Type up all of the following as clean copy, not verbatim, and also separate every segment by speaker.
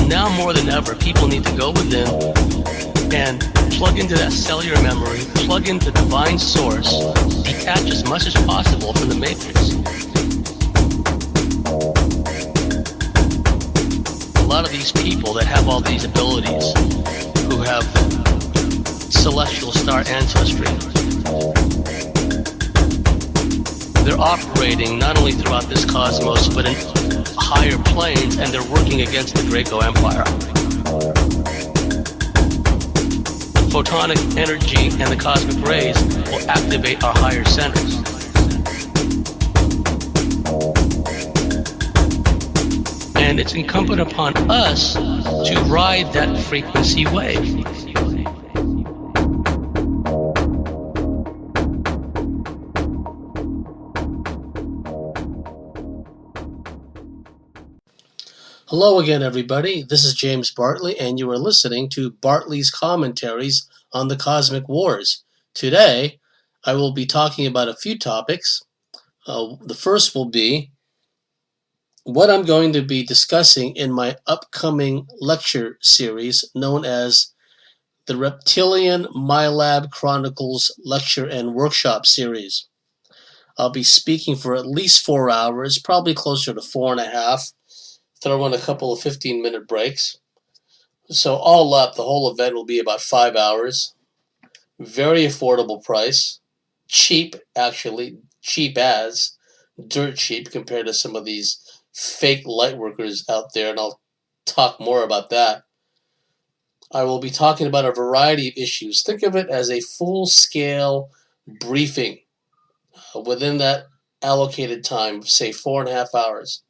Speaker 1: now more than ever, people need to go within and plug into that cellular memory, plug into divine source, detach as much as possible from the matrix. A lot of these people that have all these abilities, who have celestial star ancestry, they're operating not only throughout this cosmos, but in higher planes, and they're working against the Draco Empire. The photonic energy and the cosmic rays will activate our higher centers. And it's incumbent upon us to ride that frequency wave. Hello again, everybody. This is James Bartley, and you are listening to Bartley's Commentaries on the Cosmic Wars. Today, I will be talking about a few topics. The first will be what I'm going to be discussing in my upcoming lecture series known as the Reptilian MyLab Chronicles Lecture and Workshop Series. I'll be speaking for at least 4 hours, probably closer to 4.5. Throw in a couple of 15-minute breaks. So all up, the whole event will be about 5 hours. Very affordable price. Cheap, actually. Cheap as. Dirt cheap compared to some of these fake light workers out there, and I'll talk more about that. I will be talking about a variety of issues. Think of it as a full-scale briefing within that allocated time, say 4.5 hours.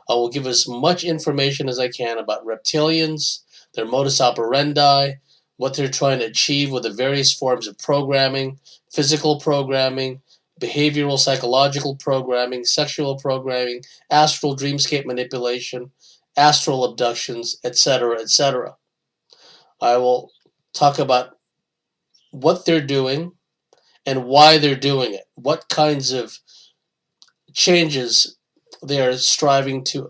Speaker 1: I will give as much information as I can about reptilians, their modus operandi, what they're trying to achieve with the various forms of programming, physical programming, behavioral psychological programming, sexual programming, astral dreamscape manipulation, astral abductions, etc., etc. I will talk about what they're doing and why they're doing it, what kinds of changes they are striving to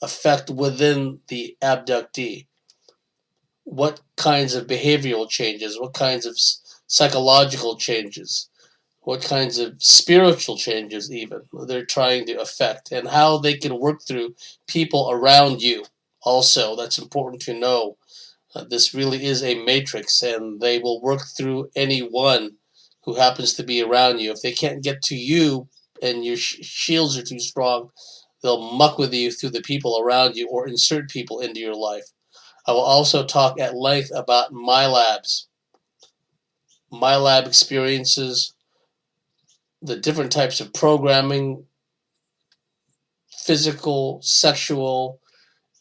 Speaker 1: affect within the abductee. What kinds of behavioral changes, what kinds of psychological changes, what kinds of spiritual changes even they're trying to affect, and how they can work through people around you. Also, that's important to know. This really is a matrix, and they will work through anyone who happens to be around you. If they can't get to you and your shields are too strong, they'll muck with you through the people around you or insert people into your life. I will also talk at length about MyLabs, MyLab experiences, the different types of programming, physical, sexual,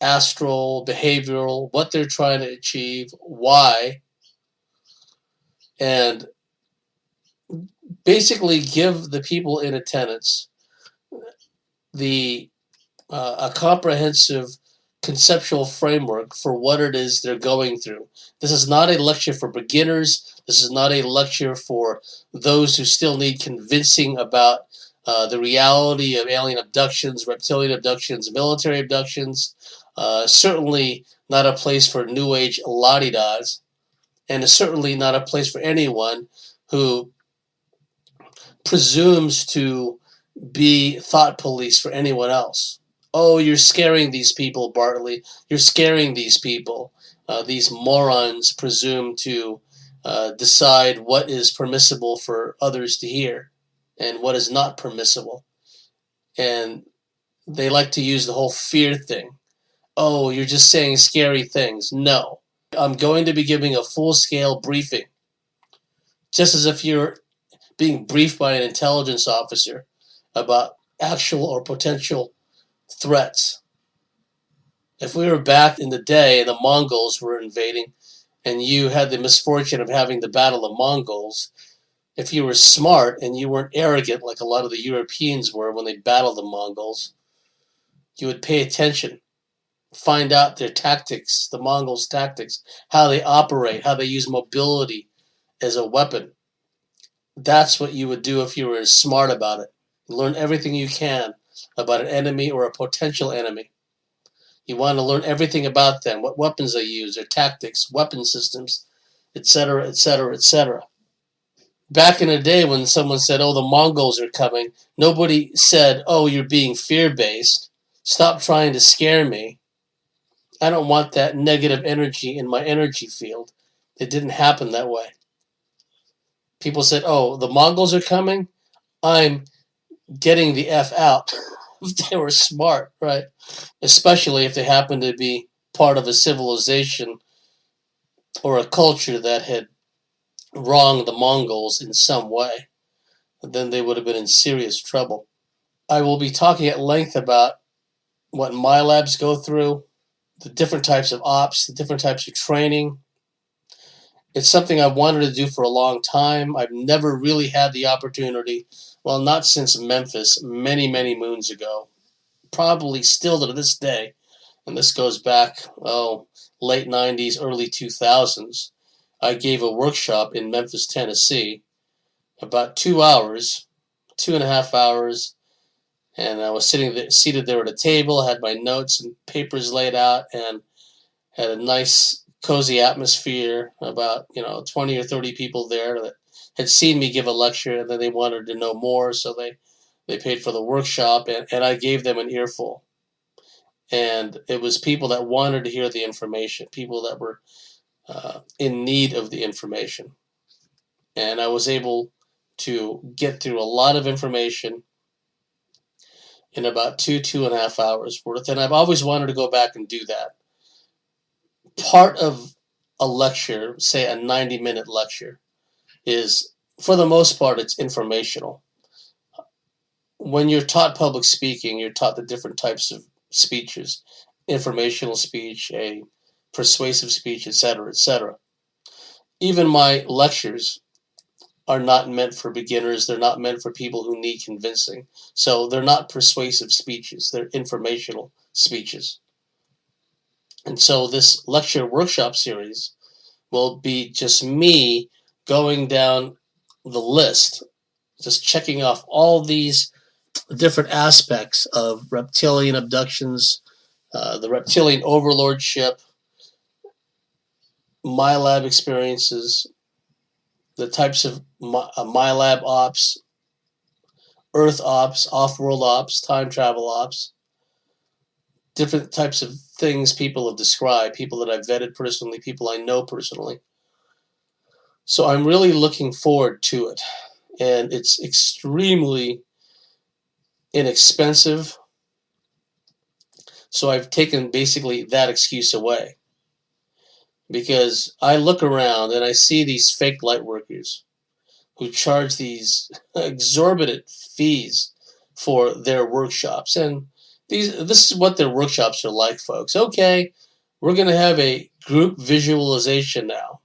Speaker 1: astral, behavioral, what they're trying to achieve, why, and basically give the people in attendance a comprehensive conceptual framework for what it is they're going through. This is not a lecture for beginners. This is not a lecture for those who still need convincing about the reality of alien abductions, reptilian abductions, military abductions. Certainly not a place for New Age la-di-das, and it's certainly not a place for anyone who presumes to be thought police for anyone else. Oh, you're scaring these people, Bartley. You're scaring these people. These morons presume to decide what is permissible for others to hear and what is not permissible. And they like to use the whole fear thing. Oh, you're just saying scary things. No. I'm going to be giving a full-scale briefing, just as if you're being briefed by an intelligence officer about actual or potential threats. If we were back in the day and the Mongols were invading and you had the misfortune of having to battle the Mongols, if you were smart and you weren't arrogant like a lot of the Europeans were when they battled the Mongols, you would pay attention, find out their tactics, the Mongols' tactics, how they operate, how they use mobility as a weapon. That's what you would do if you were smart about it. Learn everything you can about an enemy or a potential enemy. You want to learn everything about them, what weapons they use, their tactics, weapon systems, etc., etc., etc. Back in the day when someone said, oh, the Mongols are coming, nobody said, oh, you're being fear-based. Stop trying to scare me. I don't want that negative energy in my energy field. It didn't happen that way. People said, oh, the Mongols are coming? I'm getting the F out. If they were smart, right? Especially if they happened to be part of a civilization or a culture that had wronged the Mongols in some way. Then they would have been in serious trouble. I will be talking at length about what my labs go through, the different types of ops, the different types of training. It's something I've wanted to do for a long time. I've never really had the opportunity, well, not since Memphis, many, many moons ago. Probably still to this day, and this goes back, late 90s, early 2000s. I gave a workshop in Memphis, Tennessee, about 2 hours, 2.5 hours, and I was seated there at a table, had my notes and papers laid out, and had a nice, cozy atmosphere. About 20 or 30 people there that had seen me give a lecture, and then they wanted to know more, so they paid for the workshop, and I gave them an earful. And it was people that wanted to hear the information, people that were in need of the information. And I was able to get through a lot of information in about 2.5 hours worth. And I've always wanted to go back and do that. Part of a lecture, say a 90-minute lecture, is, for the most part, it's informational. When you're taught public speaking, you're taught the different types of speeches: informational speech, a persuasive speech, etc., etc. Even my lectures are not meant for beginners. They're not meant for people who need convincing. So they're not persuasive speeches. They're informational speeches. And so this lecture workshop series will be just me going down the list, just checking off all these different aspects of reptilian abductions, the reptilian overlordship, my lab experiences, the types of my lab ops, Earth ops, off-world ops, time travel ops, different types of things people have described, people that I've vetted personally, people I know personally. So I'm really looking forward to it. And it's extremely inexpensive. So I've taken basically that excuse away. Because I look around and I see these fake light workers who charge these exorbitant fees for their workshops. And this is what their workshops are like, folks. Okay, we're going to have a group visualization now.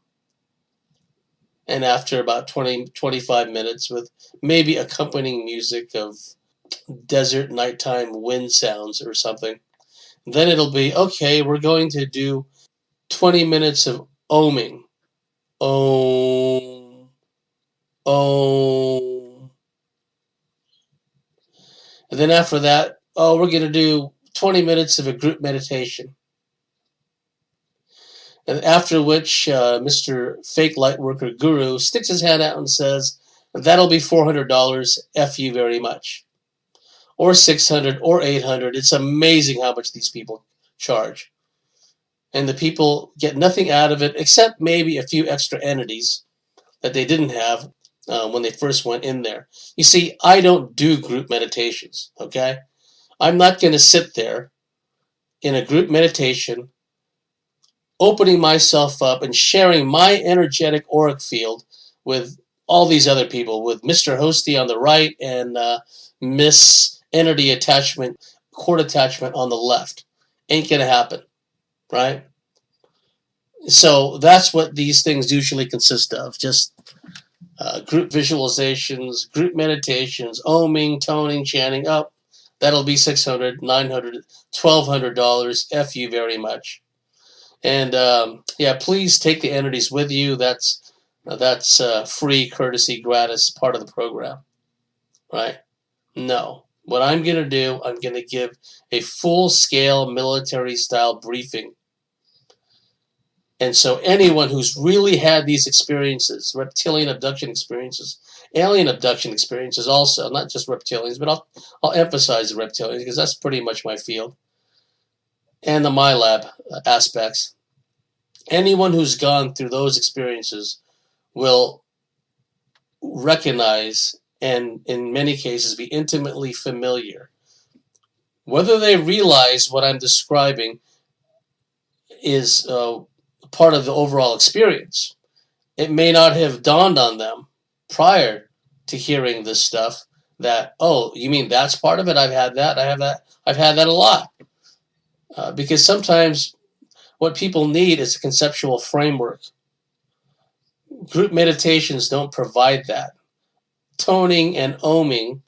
Speaker 1: And after about 25 minutes, with maybe accompanying music of desert nighttime wind sounds or something, then it'll be, okay, we're going to do 20 minutes of oming. Om. Om. And then after that, we're going to do 20 minutes of a group meditation. And after which, Mr. Fake Lightworker Guru sticks his hand out and says, that'll be $400, F you very much. Or $600 or $800. It's amazing how much these people charge. And the people get nothing out of it except maybe a few extra entities that they didn't have when they first went in there. You see, I don't do group meditations, okay? I'm not going to sit there in a group meditation opening myself up and sharing my energetic auric field with all these other people, with Mr. Hosty on the right and Miss Entity Attachment, Cord Attachment on the left. Ain't going to happen, right? So that's what these things usually consist of, just group visualizations, group meditations, oming, toning, chanting. Oh, that'll be $600, $900, $1,200. F you very much. And yeah, please take the entities with you. That's free, courtesy, gratis, part of the program, right? No. What I'm going to do, I'm going to give a full-scale military-style briefing. And so anyone who's really had these experiences, reptilian abduction experiences, alien abduction experiences also, not just reptilians, but I'll emphasize the reptilians because that's pretty much my field, and the MyLab aspects. Anyone who's gone through those experiences will recognize and in many cases be intimately familiar. Whether they realize what I'm describing is part of the overall experience, it may not have dawned on them prior to hearing this stuff that, oh, you mean that's part of it? I've had that. I've had that a lot. Because sometimes what people need is a conceptual framework. Group meditations don't provide that. Toning and oming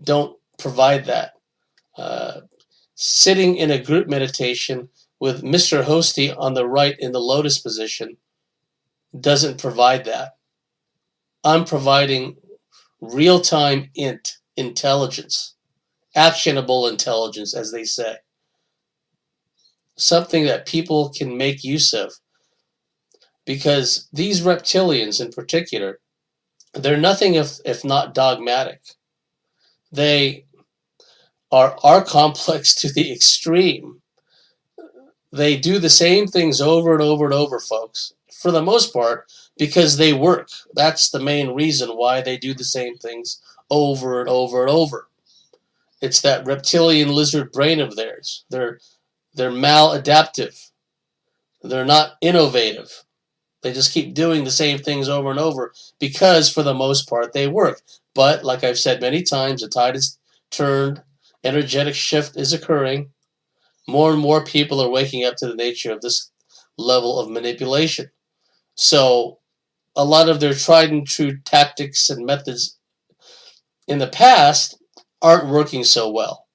Speaker 1: don't provide that. Sitting in a group meditation with Mr. Hosty on the right in the lotus position doesn't provide that. I'm providing real-time intelligence, actionable intelligence, as they say. Something that people can make use of. Because these reptilians in particular, they're nothing if not dogmatic. They are complex to the extreme. They do the same things over and over and over, folks, for the most part, because they work. That's the main reason why they do the same things over and over and over. It's that reptilian lizard brain of theirs. They're maladaptive. They're not innovative. They just keep doing the same things over and over because, for the most part, they work. But, like I've said many times, the tide is turned, energetic shift is occurring. More and more people are waking up to the nature of this level of manipulation. So, a lot of their tried and true tactics and methods in the past aren't working so well.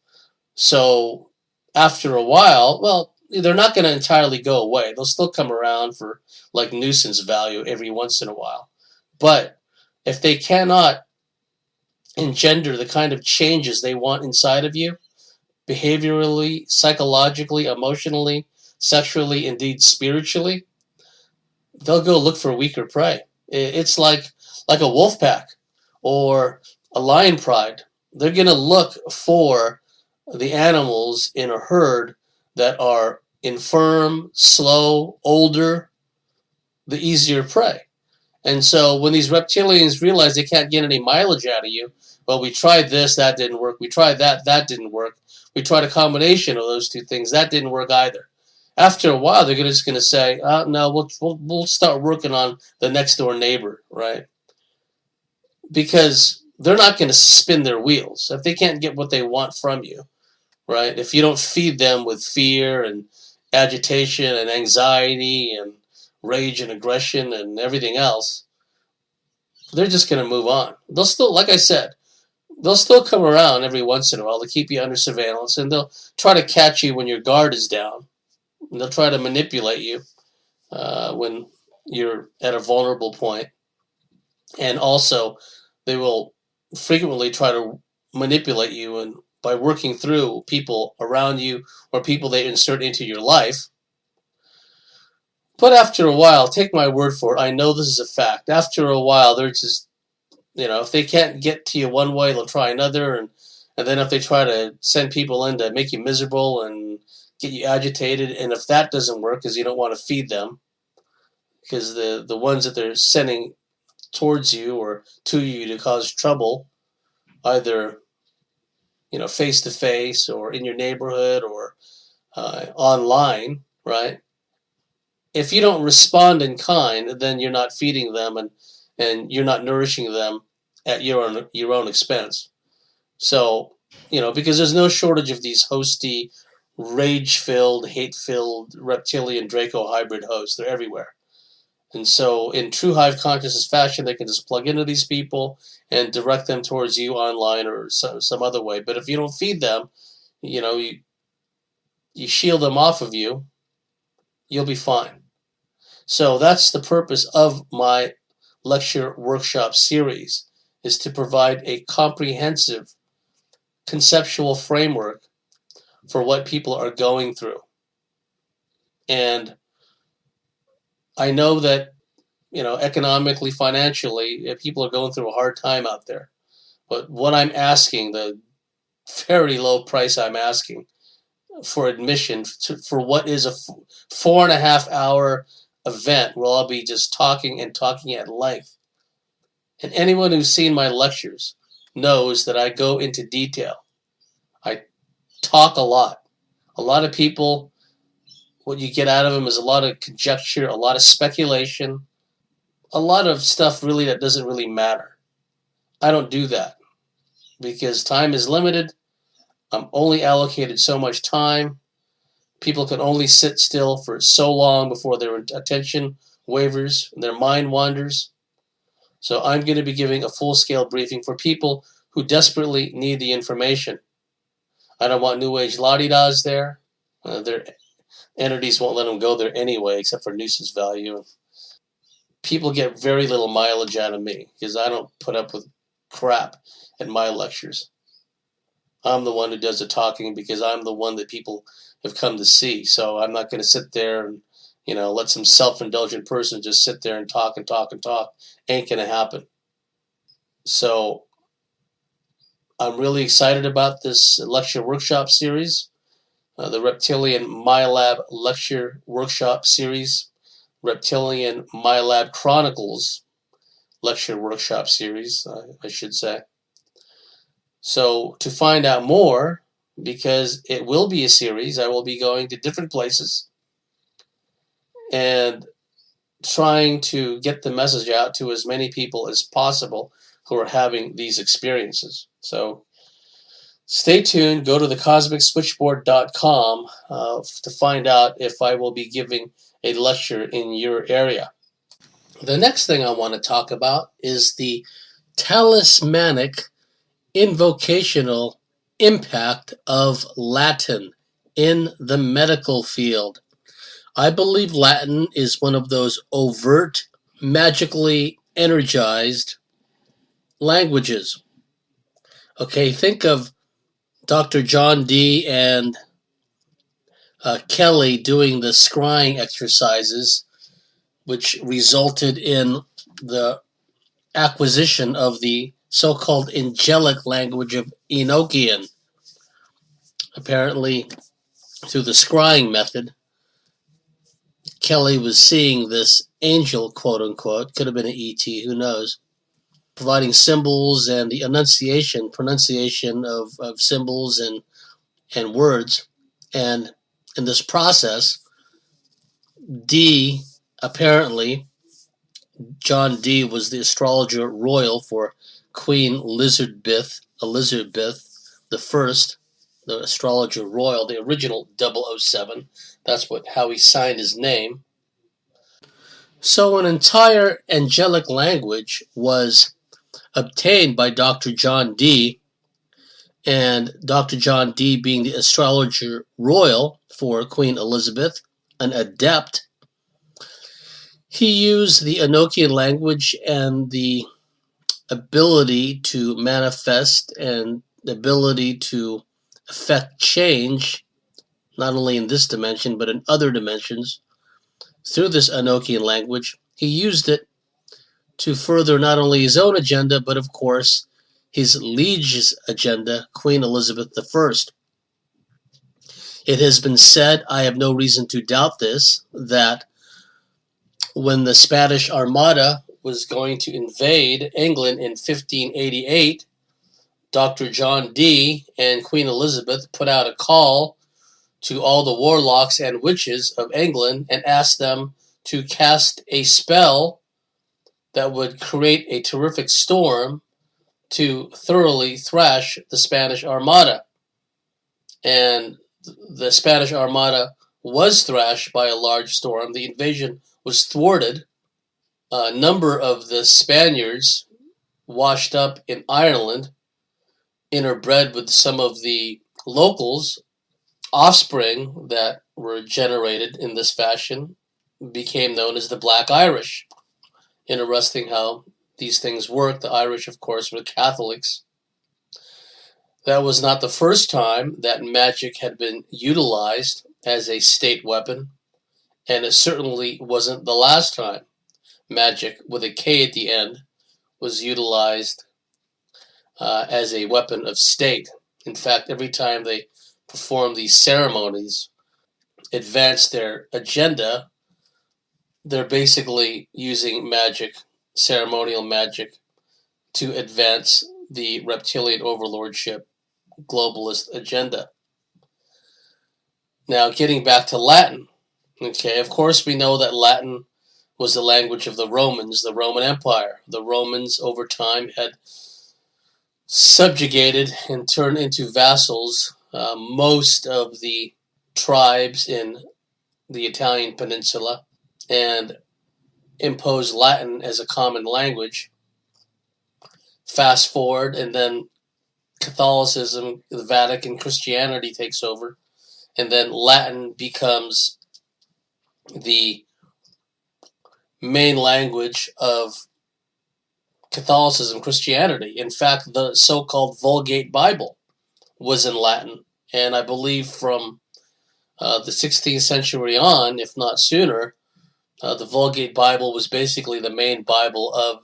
Speaker 1: So, after a while, well, they're not going to entirely go away. They'll still come around for like nuisance value every once in a while. But if they cannot engender the kind of changes they want inside of you, behaviorally, psychologically, emotionally, sexually, indeed spiritually, they'll go look for weaker prey. It's like a wolf pack or a lion pride. They're going to look for the animals in a herd that are infirm, slow, older, the easier prey. And so when these reptilians realize they can't get any mileage out of you, well, we tried this, that didn't work. We tried that, that didn't work. We tried a combination of those two things, that didn't work either. After a while, they're just going to say, oh, no, we'll start working on the next door neighbor, right? Because they're not going to spin their wheels if they can't get what they want from you, right? If you don't feed them with fear and agitation and anxiety and rage and aggression and everything else, they're just going to move on. They'll still, like I said, they'll still come around every once in a while to keep you under surveillance, and they'll try to catch you when your guard is down. And they'll try to manipulate you when you're at a vulnerable point. And also, they will frequently try to manipulate you and by working through people around you or people they insert into your life. But after a while, take my word for it, I know this is a fact. After a while, they're just, if they can't get to you one way, they'll try another. And then if they try to send people in to make you miserable and get you agitated, and if that doesn't work because you don't want to feed them, because the ones that they're sending towards you or to you to cause trouble, either face to face or in your neighborhood or online, right? If you don't respond in kind, then you're not feeding them and you're not nourishing them at your own expense. So, because there's no shortage of these hosty, rage-filled, hate-filled, reptilian Draco hybrid hosts. They're everywhere. And so in true hive consciousness fashion, they can just plug into these people and direct them towards you online or some other way. But if you don't feed them, you shield them off of you, you'll be fine. So that's the purpose of my lecture workshop series, is to provide a comprehensive conceptual framework for what people are going through. And I know that, economically, financially, people are going through a hard time out there. But what I'm asking, the very low price I'm asking for admission for what is a 4.5 hour event where I'll be just talking and talking at length. And anyone who's seen my lectures knows that I go into detail. I talk a lot. A lot of people, what you get out of them is a lot of conjecture, a lot of speculation, a lot of stuff really that doesn't really matter. I don't do that because time is limited. I'm only allocated so much time. People can only sit still for so long before their attention wavers, their mind wanders. So I'm going to be giving a full-scale briefing for people who desperately need the information. I don't want New Age la-di-das there. Their entities won't let them go there anyway, except for nuisance value. People get very little mileage out of me because I don't put up with crap at my lectures. I'm the one who does the talking because I'm the one that people have come to see. So I'm not going to sit there and, let some self-indulgent person just sit there and talk and talk and talk. Ain't going to happen. So I'm really excited about this lecture workshop series, the Reptilian MyLab lecture workshop series, Reptilian MyLab Chronicles lecture workshop series, I should say. So to find out more, because it will be a series, I will be going to different places and trying to get the message out to as many people as possible who are having these experiences. So stay tuned. Go to thecosmicswitchboard.com to find out if I will be giving a lecture in your area. The next thing I want to talk about is the talismanic invocational impact of Latin in the medical field. I believe Latin is one of those overt, magically energized languages. Okay, think of Dr. John Dee and Kelly doing the scrying exercises, which resulted in the acquisition of the so-called angelic language of Enochian. Apparently, through the scrying method, Kelly was seeing this angel, quote unquote, could have been an ET, who knows, providing symbols and the pronunciation of symbols and words. And in this process, apparently, John Dee was the astrologer royal for Queen Elizabeth the First, the astrologer royal, the original 007. That's how he signed his name. So an entire angelic language was obtained by Dr. John Dee, and Dr. John Dee being the astrologer royal for Queen Elizabeth, an adept. He used the Enochian language and the ability to manifest and the ability to affect change, not only in this dimension, but in other dimensions, through this Enochian language. He used it to further not only his own agenda, but of course, his liege's agenda, Queen Elizabeth I. It has been said, I have no reason to doubt this, that when the Spanish Armada was going to invade England in 1588, Dr. John Dee and Queen Elizabeth put out a call to all the warlocks and witches of England and asked them to cast a spell that would create a terrific storm to thoroughly thrash the Spanish Armada. And the Spanish Armada was thrashed by a large storm. The invasion was thwarted. A number of the Spaniards washed up in Ireland, interbred with some of the locals. Offspring that were generated in this fashion became known as the Black Irish. Interesting how these things work. The Irish, of course, were Catholics. That was not the first time that magic had been utilized as a state weapon, and it certainly wasn't the last time magic, with a K at the end, was utilized as a weapon of state. In fact, every time they perform these ceremonies, advance their agenda, they're basically using magic, ceremonial magic, to advance the reptilian overlordship globalist agenda. Now, getting back to Latin, okay, of course we know that Latin was the language of the Romans, the Roman Empire. The Romans, over time, had subjugated and turned into vassals most of the tribes in the Italian peninsula, and imposed Latin as a common language. Fast forward, and then Catholicism, the Vatican, Christianity takes over, and then Latin becomes the main language of Catholicism, Christianity. In fact, the so-called Vulgate Bible was in Latin, and I believe from the 16th century on, if not sooner, the Vulgate Bible was basically the main Bible of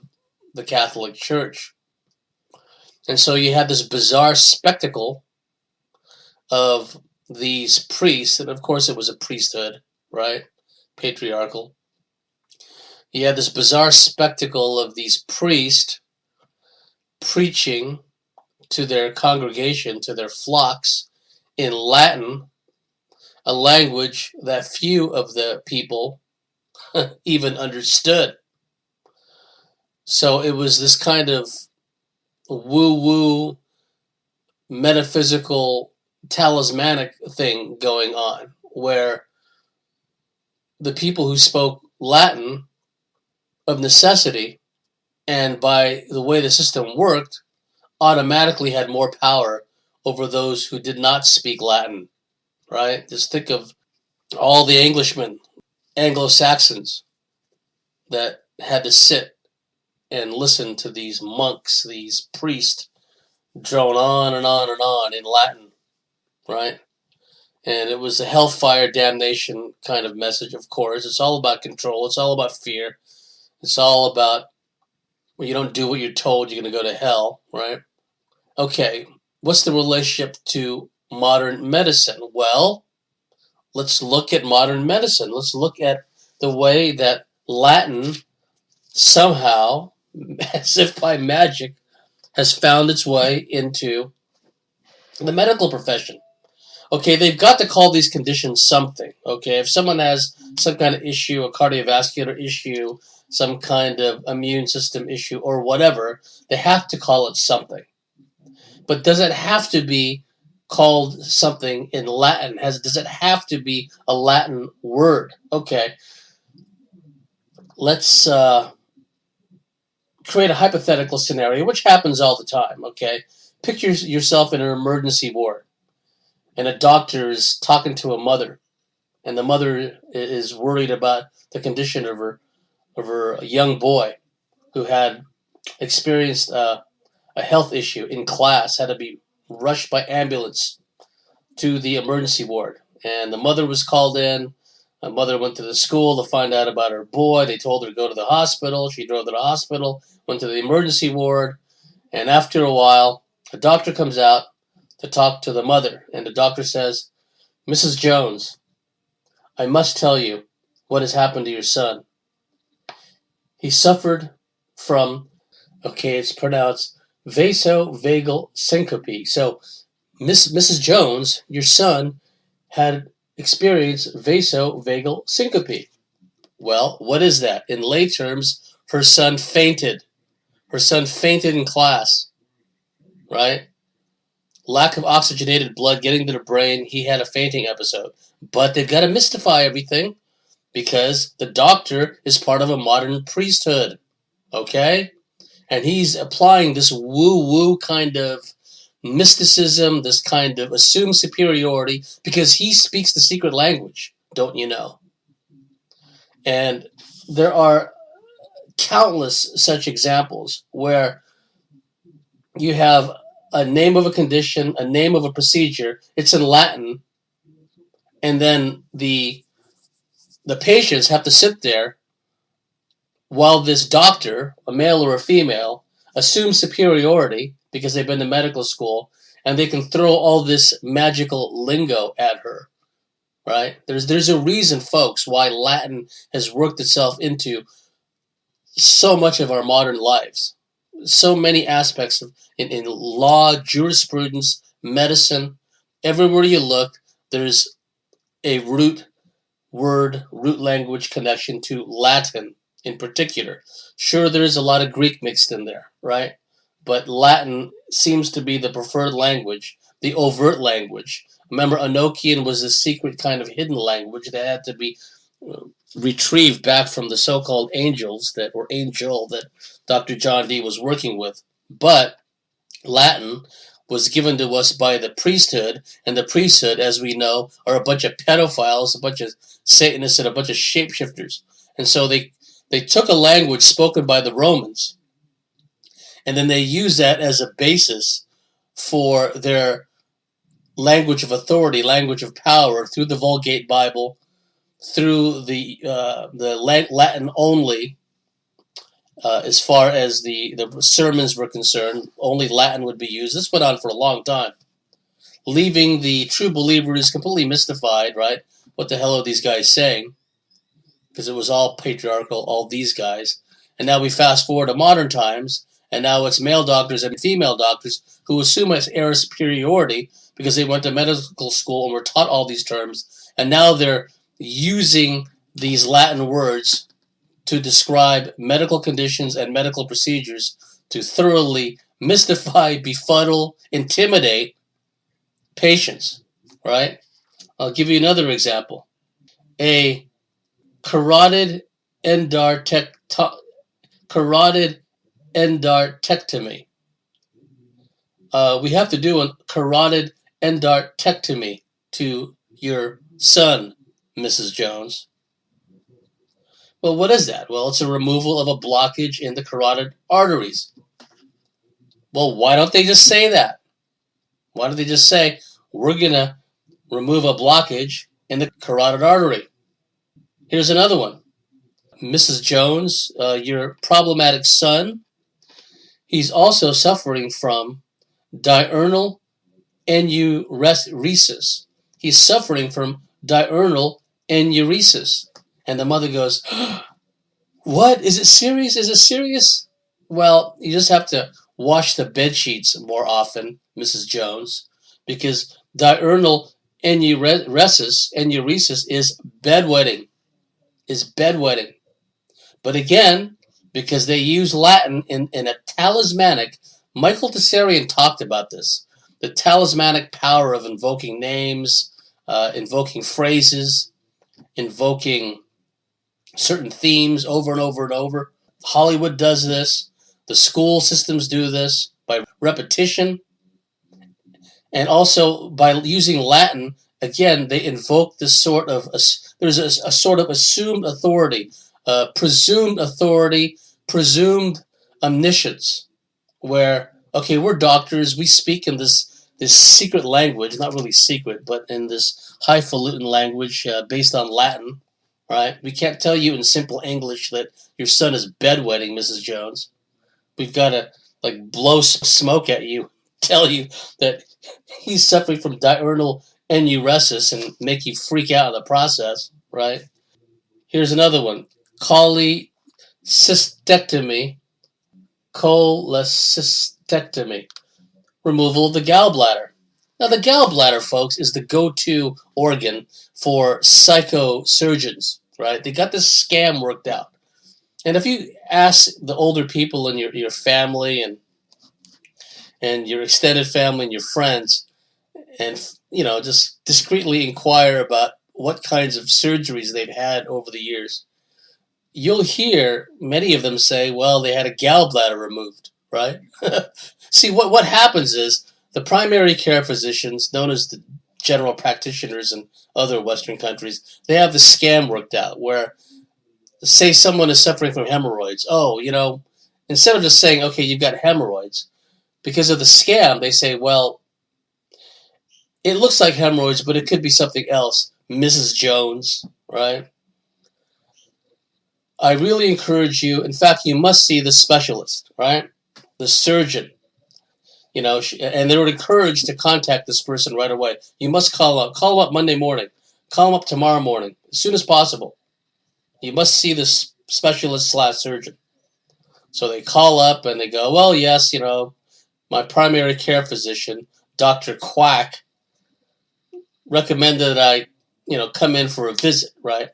Speaker 1: the Catholic Church. And so you had this bizarre spectacle of these priests, and of course it was a priesthood, right? Patriarchal. You had this bizarre spectacle of these priests preaching to their congregation, to their flocks, in Latin, a language that few of the people even understood. So it was this kind of woo-woo, metaphysical, talismanic thing going on, where the people who spoke Latin of necessity, and by the way the system worked, automatically had more power over those who did not speak Latin, right? Just think of all the Englishmen, Anglo-Saxons, that had to sit and listen to these monks, these priests, drone on and on and on in Latin, right? And it was a hellfire damnation kind of message, of course. It's all about control. It's all about fear. It's all about, when you don't do what you're told, you're going to go to hell, right? Okay, what's the relationship to modern medicine? Well, let's look at modern medicine. Let's look at the way that Latin somehow, as if by magic, has found its way into the medical profession. Okay, they've got to call these conditions something. Okay, if someone has some kind of issue, a cardiovascular issue, some kind of immune system issue, or whatever, they have to call it something. But does it have to be called something in Latin? Does it have to be a Latin word? Okay, let's create a hypothetical scenario, which happens all the time, okay? Picture yourself in an emergency ward, and a doctor is talking to a mother, and the mother is worried about the condition of her young boy who had experienced a health issue in class, had to be rushed by ambulance to the emergency ward. And the mother was called in. The mother went to the school to find out about her boy. They told her to go to the hospital. She drove to the hospital, went to the emergency ward, and after a while, a doctor comes out to talk to the mother, and the doctor says, "Mrs. Jones, I must tell you what has happened to your son. He suffered from," okay, it's pronounced vasovagal syncope. So, Mrs. Jones, your son had experienced vasovagal syncope. Well, what is that? In lay terms, her son fainted. Her son fainted in class, right? Lack of oxygenated blood getting to the brain. He had a fainting episode. But they've got to mystify everything because the doctor is part of a modern priesthood, okay? And he's applying this woo-woo kind of mysticism, this kind of assumed superiority, because he speaks the secret language, don't you know? And there are countless such examples where you have a name of a condition, a name of a procedure. It's in Latin, and then the patients have to sit there while this doctor, a male or a female, assumes superiority because they've been to medical school, and they can throw all this magical lingo at her. Right? There's a reason, folks, why Latin has worked itself into so much of our modern lives. So many aspects in law, jurisprudence, medicine. Everywhere you look, there's a root language connection to Latin in particular. Sure, there's a lot of Greek mixed in there, right? But Latin seems to be the preferred language, the overt language. Remember, Enochian was a secret kind of hidden language that had to be retrieved back from the so-called angels angel that Dr. John Dee was working with. But Latin was given to us by the priesthood, and the priesthood, as we know, are a bunch of pedophiles, a bunch of Satanists, and a bunch of shapeshifters. And so they took a language spoken by the Romans, and then they used that as a basis for their language of authority, language of power, through the Vulgate Bible, through the Latin only. As far as the sermons were concerned, only Latin would be used. This went on for a long time, leaving the true believers completely mystified, right? What the hell are these guys saying? Because it was all patriarchal, all these guys. And now we fast forward to modern times, and now it's male doctors and female doctors who assume an air of superiority because they went to medical school and were taught all these terms, and now they're using these Latin words to describe medical conditions and medical procedures to thoroughly mystify, befuddle, intimidate patients, right? I'll give you another example. A carotid endarterectomy. We have to do a carotid endarterectomy to your son, Mrs. Jones. Well, what is that? Well, it's a removal of a blockage in the carotid arteries. Well, why don't they just say that? Why don't they just say, we're going to remove a blockage in the carotid artery? Here's another one. Mrs. Jones, your problematic son, he's also suffering from diurnal enuresis. He's suffering from diurnal enuresis. And the mother goes, what? Is it serious? Is it serious? Well, you just have to wash the bed sheets more often, Mrs. Jones, because diurnal enuresis is bedwetting. But again, because they use Latin in a talismanic, Michael Tessarian talked about this, the talismanic power of invoking names, invoking phrases, invoking certain themes over and over and over. Hollywood does this. The school systems do this by repetition. And also by using Latin, again, they invoke this sort of, there's a sort of assumed authority, presumed omniscience, where, okay, we're doctors, we speak in this secret language, not really secret, but in this highfalutin language based on Latin. Right? We can't tell you in simple English that your son is bedwetting, Mrs. Jones. We've got to blow smoke at you, tell you that he's suffering from diurnal enuresis and make you freak out in the process, right? Here's another one. Cholecystectomy. Removal of the gallbladder. Now, the gallbladder, folks, is the go-to organ for psychosurgeons, right? They got this scam worked out. And if you ask the older people in your family and your extended family and your friends, and just discreetly inquire about what kinds of surgeries they've had over the years, you'll hear many of them say, well, they had a gallbladder removed, right? See, what happens is the primary care physicians, known as the general practitioners in other Western countries, they have the scam worked out where, say someone is suffering from hemorrhoids. Oh, instead of just saying, okay, you've got hemorrhoids, because of the scam, they say, well, it looks like hemorrhoids, but it could be something else. Mrs. Jones, right? I really encourage you. In fact, you must see the specialist, right? The surgeon. And they were encouraged to contact this person right away. You must call up. Call them up Monday morning. Call them up tomorrow morning, as soon as possible. You must see this specialist/surgeon. So they call up and they go, well, yes, my primary care physician, Dr. Quack, recommended that I, come in for a visit, right?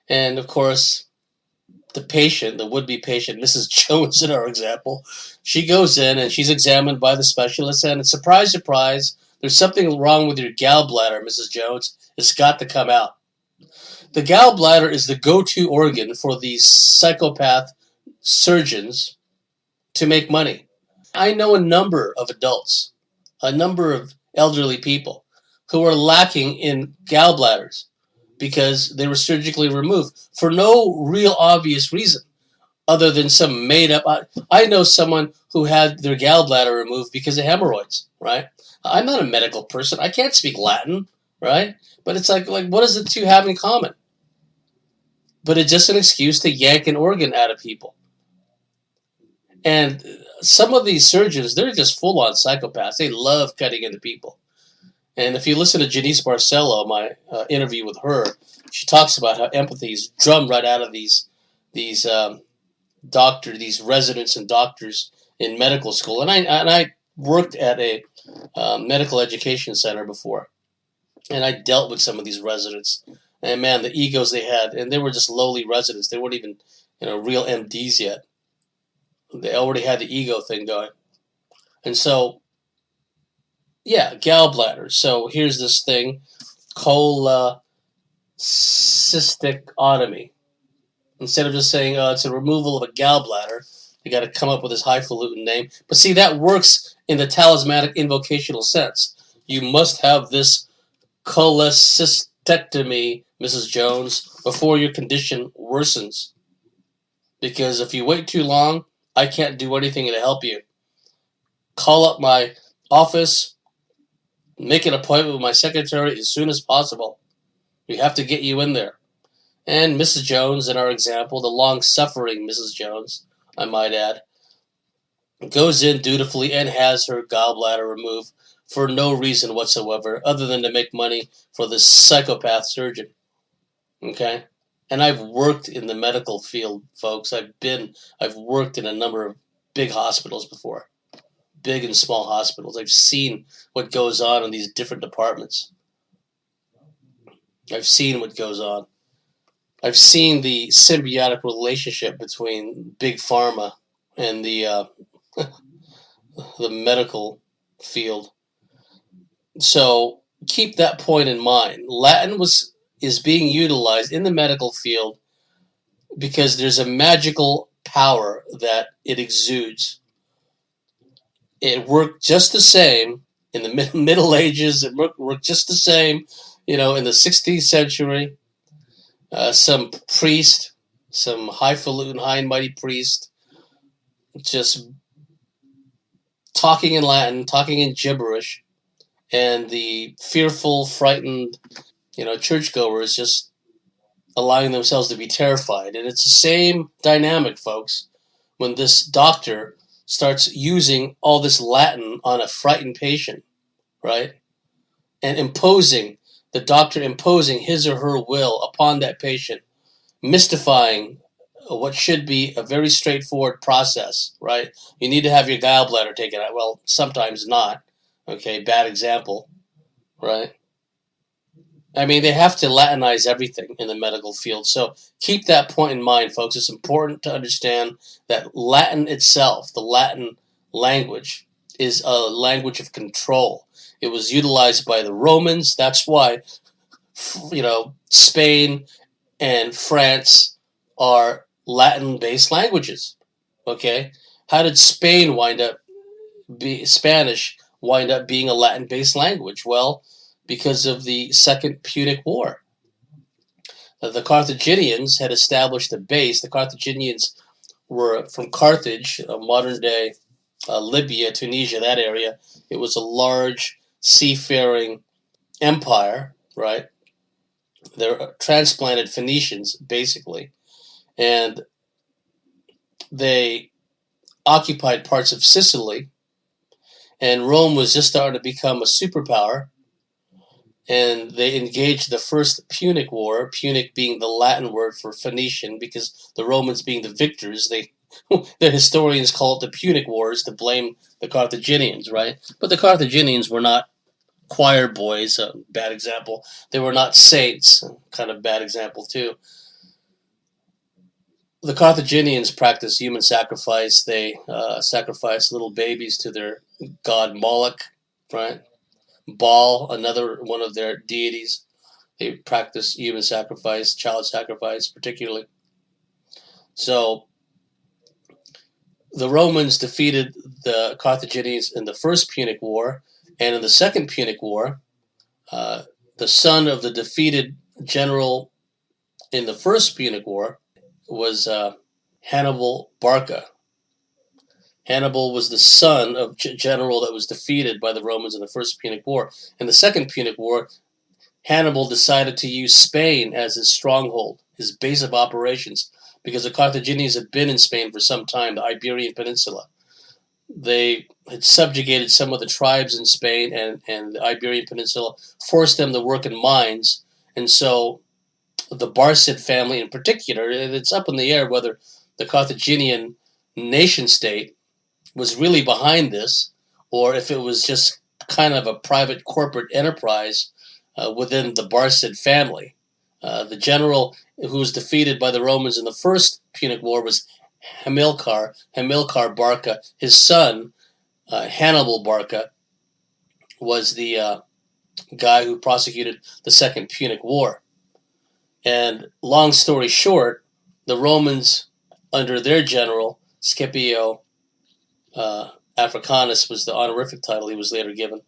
Speaker 1: And of course, the patient, the would-be patient, Mrs. Jones in our example, she goes in and she's examined by the specialist, and surprise, surprise, there's something wrong with your gallbladder, Mrs. Jones. It's got to come out. The gallbladder is the go-to organ for these psychopath surgeons to make money. I know a number of adults, a number of elderly people who are lacking in gallbladders because they were surgically removed for no real obvious reason other than some made up. I know someone who had their gallbladder removed because of hemorrhoids, right? I'm not a medical person. I can't speak Latin, right? But it's like what does the two have in common? But it's just an excuse to yank an organ out of people. And some of these surgeons, they're just full-on psychopaths. They love cutting into people. And if you listen to Janice Barcelo, my interview with her, she talks about how empathy is drummed right out of these residents and doctors in medical school. And I worked at a medical education center before, and I dealt with some of these residents. And man, the egos they had, and they were just lowly residents. They weren't even real MDs yet. They already had the ego thing going. And so, yeah, gallbladder. So here's this thing, cholecystectomy. Instead of just saying, it's a removal of a gallbladder, they got to come up with this highfalutin name. But see, that works in the talismanic invocational sense. You must have this cholecystectomy, Mrs. Jones, before your condition worsens. Because if you wait too long, I can't do anything to help you. Call up my office, make an appointment with my secretary as soon as possible. We have to get you in there. And Mrs. Jones, in our example, the long-suffering Mrs. Jones, I might add, goes in dutifully and has her gallbladder removed for no reason whatsoever other than to make money for this psychopath surgeon. Okay? And I've worked in the medical field, folks. I've worked in a number of big hospitals before, big and small hospitals. I've seen what goes on in these different departments. I've seen what goes on. I've seen the symbiotic relationship between big pharma and the the medical field. So keep that point in mind. Latin is being utilized in the medical field because there's a magical power that it exudes. It worked just the same in the Middle Ages. It worked just the same, in the 16th century. Some priest, some highfalutin, high and mighty priest, just talking in Latin, talking in gibberish, and the fearful, frightened, churchgoers just allowing themselves to be terrified. And it's the same dynamic, folks, when this doctor starts using all this Latin on a frightened patient, right? And the doctor imposing his or her will upon that patient, mystifying what should be a very straightforward process, right? You need to have your gallbladder taken out. Well, sometimes not. Okay, bad example, right? I mean, they have to Latinize everything in the medical field. So keep that point in mind, folks. It's important to understand that Latin itself, the Latin language, is a language of control. It was utilized by the Romans. That's why, Spain and France are Latin-based languages. Okay? How did Spanish wind up being a Latin-based language? Well, because of the Second Punic War. The Carthaginians had established a base. The Carthaginians were from Carthage, modern-day Libya, Tunisia, that area. It was a large seafaring empire, right? They're transplanted Phoenicians, basically, and they occupied parts of Sicily, and Rome was just starting to become a superpower, and they engaged the First Punic War, Punic being the Latin word for Phoenician, because the Romans being the victors, the historians call it the Punic Wars to blame the Carthaginians, right? But the Carthaginians were not choir boys, a bad example. They were not saints, kind of bad example too. The Carthaginians practiced human sacrifice. They sacrificed little babies to their god Moloch, right? Baal, another one of their deities. They practiced human sacrifice, child sacrifice, particularly. So the Romans defeated the Carthaginians in the First Punic War, and in the Second Punic War, the son of the defeated general in the First Punic War was Hannibal Barca. Hannibal was the son of general that was defeated by the Romans in the First Punic War. In the Second Punic War, Hannibal decided to use Spain as his stronghold, his base of operations, because the Carthaginians had been in Spain for some time, the Iberian Peninsula. They had subjugated some of the tribes in Spain, and the Iberian Peninsula forced them to work in mines. And so the Barcid family in particular, it's up in the air whether the Carthaginian nation state was really behind this, or if it was just kind of a private corporate enterprise within the Barcid family. The general who was defeated by the Romans in the First Punic War was Hamilcar Barca. His son, Hannibal Barca, was the guy who prosecuted the Second Punic War. And long story short, the Romans, under their general, Scipio Africanus was the honorific title he was later given,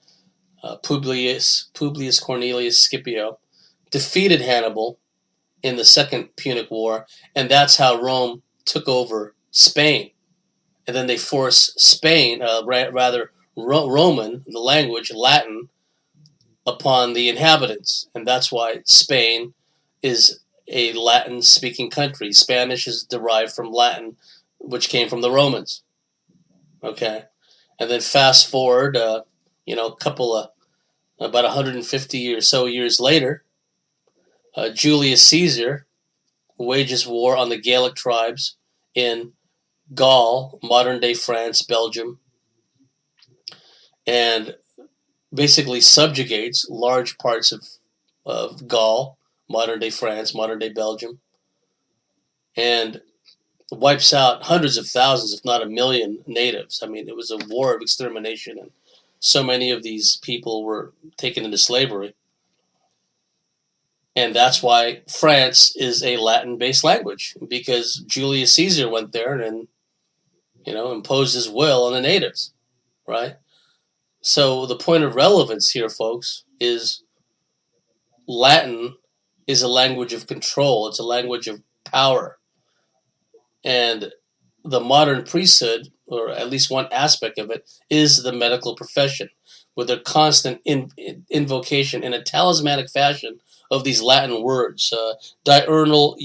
Speaker 1: Publius Cornelius Scipio, defeated Hannibal in the Second Punic War, and that's how Rome took over Spain. And then they forced Spain, Roman, the language, Latin, upon the inhabitants. And that's why Spain is a Latin-speaking country. Spanish is derived from Latin, which came from the Romans. Okay? And then fast forward, about 150 or so years later, Julius Caesar wages war on the Gaelic tribes in Gaul, modern-day France, Belgium, and basically subjugates large parts of Gaul, modern-day France, modern-day Belgium, and wipes out hundreds of thousands, if not a million, natives. I mean, it was a war of extermination, and so many of these people were taken into slavery. And that's why France is a Latin-based language, because Julius Caesar went there and, imposed his will on the natives, right? So the point of relevance here, folks, is Latin is a language of control. It's a language of power. And the modern priesthood, or at least one aspect of it, is the medical profession, with their constant invocation in a talismanic fashion of these Latin words, diurnal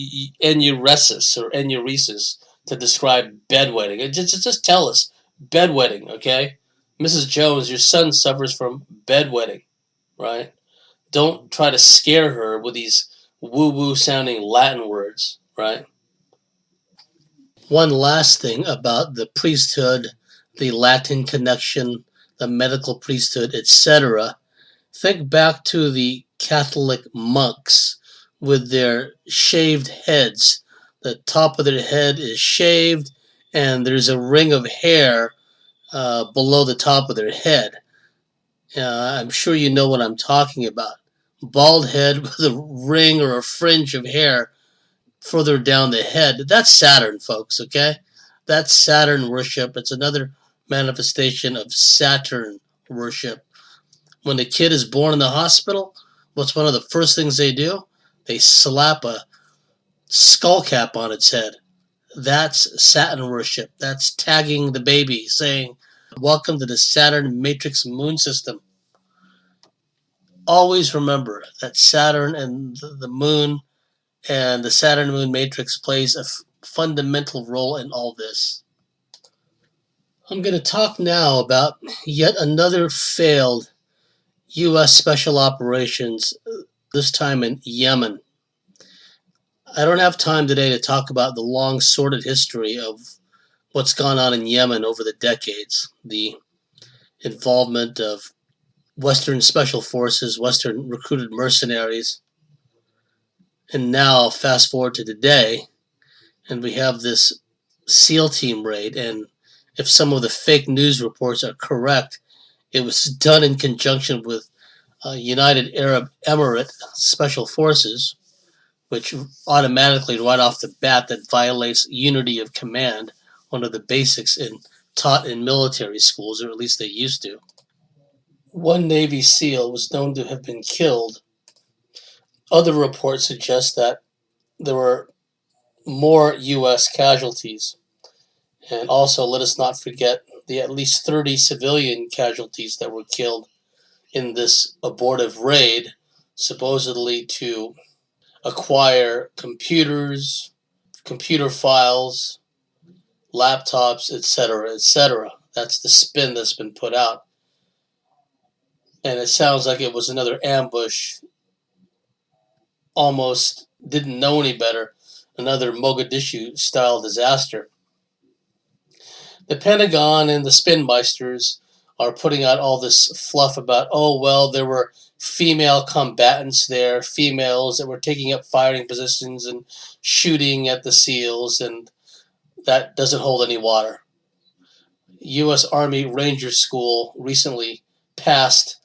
Speaker 1: enuresis or enuresis, to describe bedwetting. Just tell us, bedwetting, okay? Mrs. Jones, your son suffers from bedwetting, right? Don't try to scare her with these woo-woo sounding Latin words, right? One last thing about the priesthood, the Latin connection, the medical priesthood, etc. Think back to the Catholic monks with their shaved heads. The top of their head is shaved, and there's a ring of hair below the top of their head. I'm sure you know what I'm talking about. Bald head with a ring or a fringe of hair further down the head. That's Saturn, folks, okay? That's Saturn worship. It's another manifestation of Saturn worship. When the kid is born in the hospital, what's one of the first things they do? They slap a skull cap on its head. That's Saturn worship. That's tagging the baby, saying, Welcome to the Saturn matrix moon system. Always remember that Saturn and the moon and the Saturn moon matrix plays a fundamental role in all this. I'm going to talk now about yet another failed U.S. special operations, this time in Yemen. I don't have time today to talk about the long sordid history of what's gone on in Yemen over the decades, the involvement of Western special forces, Western recruited mercenaries, and now fast forward to today, and we have this SEAL team raid, and if some of the fake news reports are correct, it was done in conjunction with United Arab Emirate Special Forces, which automatically, right off the bat, that violates unity of command, one of the basics taught in military schools, or at least they used to. One Navy SEAL was known to have been killed. Other reports suggest that there were more U.S. casualties. And also, let us not forget the at least 30 civilian casualties that were killed in this abortive raid, supposedly to acquire computers, computer files, laptops, etc., etc. That's the spin that's been put out. And it sounds like it was another ambush, almost didn't know any better, another Mogadishu-style disaster. The Pentagon and the spinmeisters are putting out all this fluff about, oh, well, there were female combatants there, females that were taking up firing positions and shooting at the SEALs, and that doesn't hold any water. U.S. Army Ranger School recently passed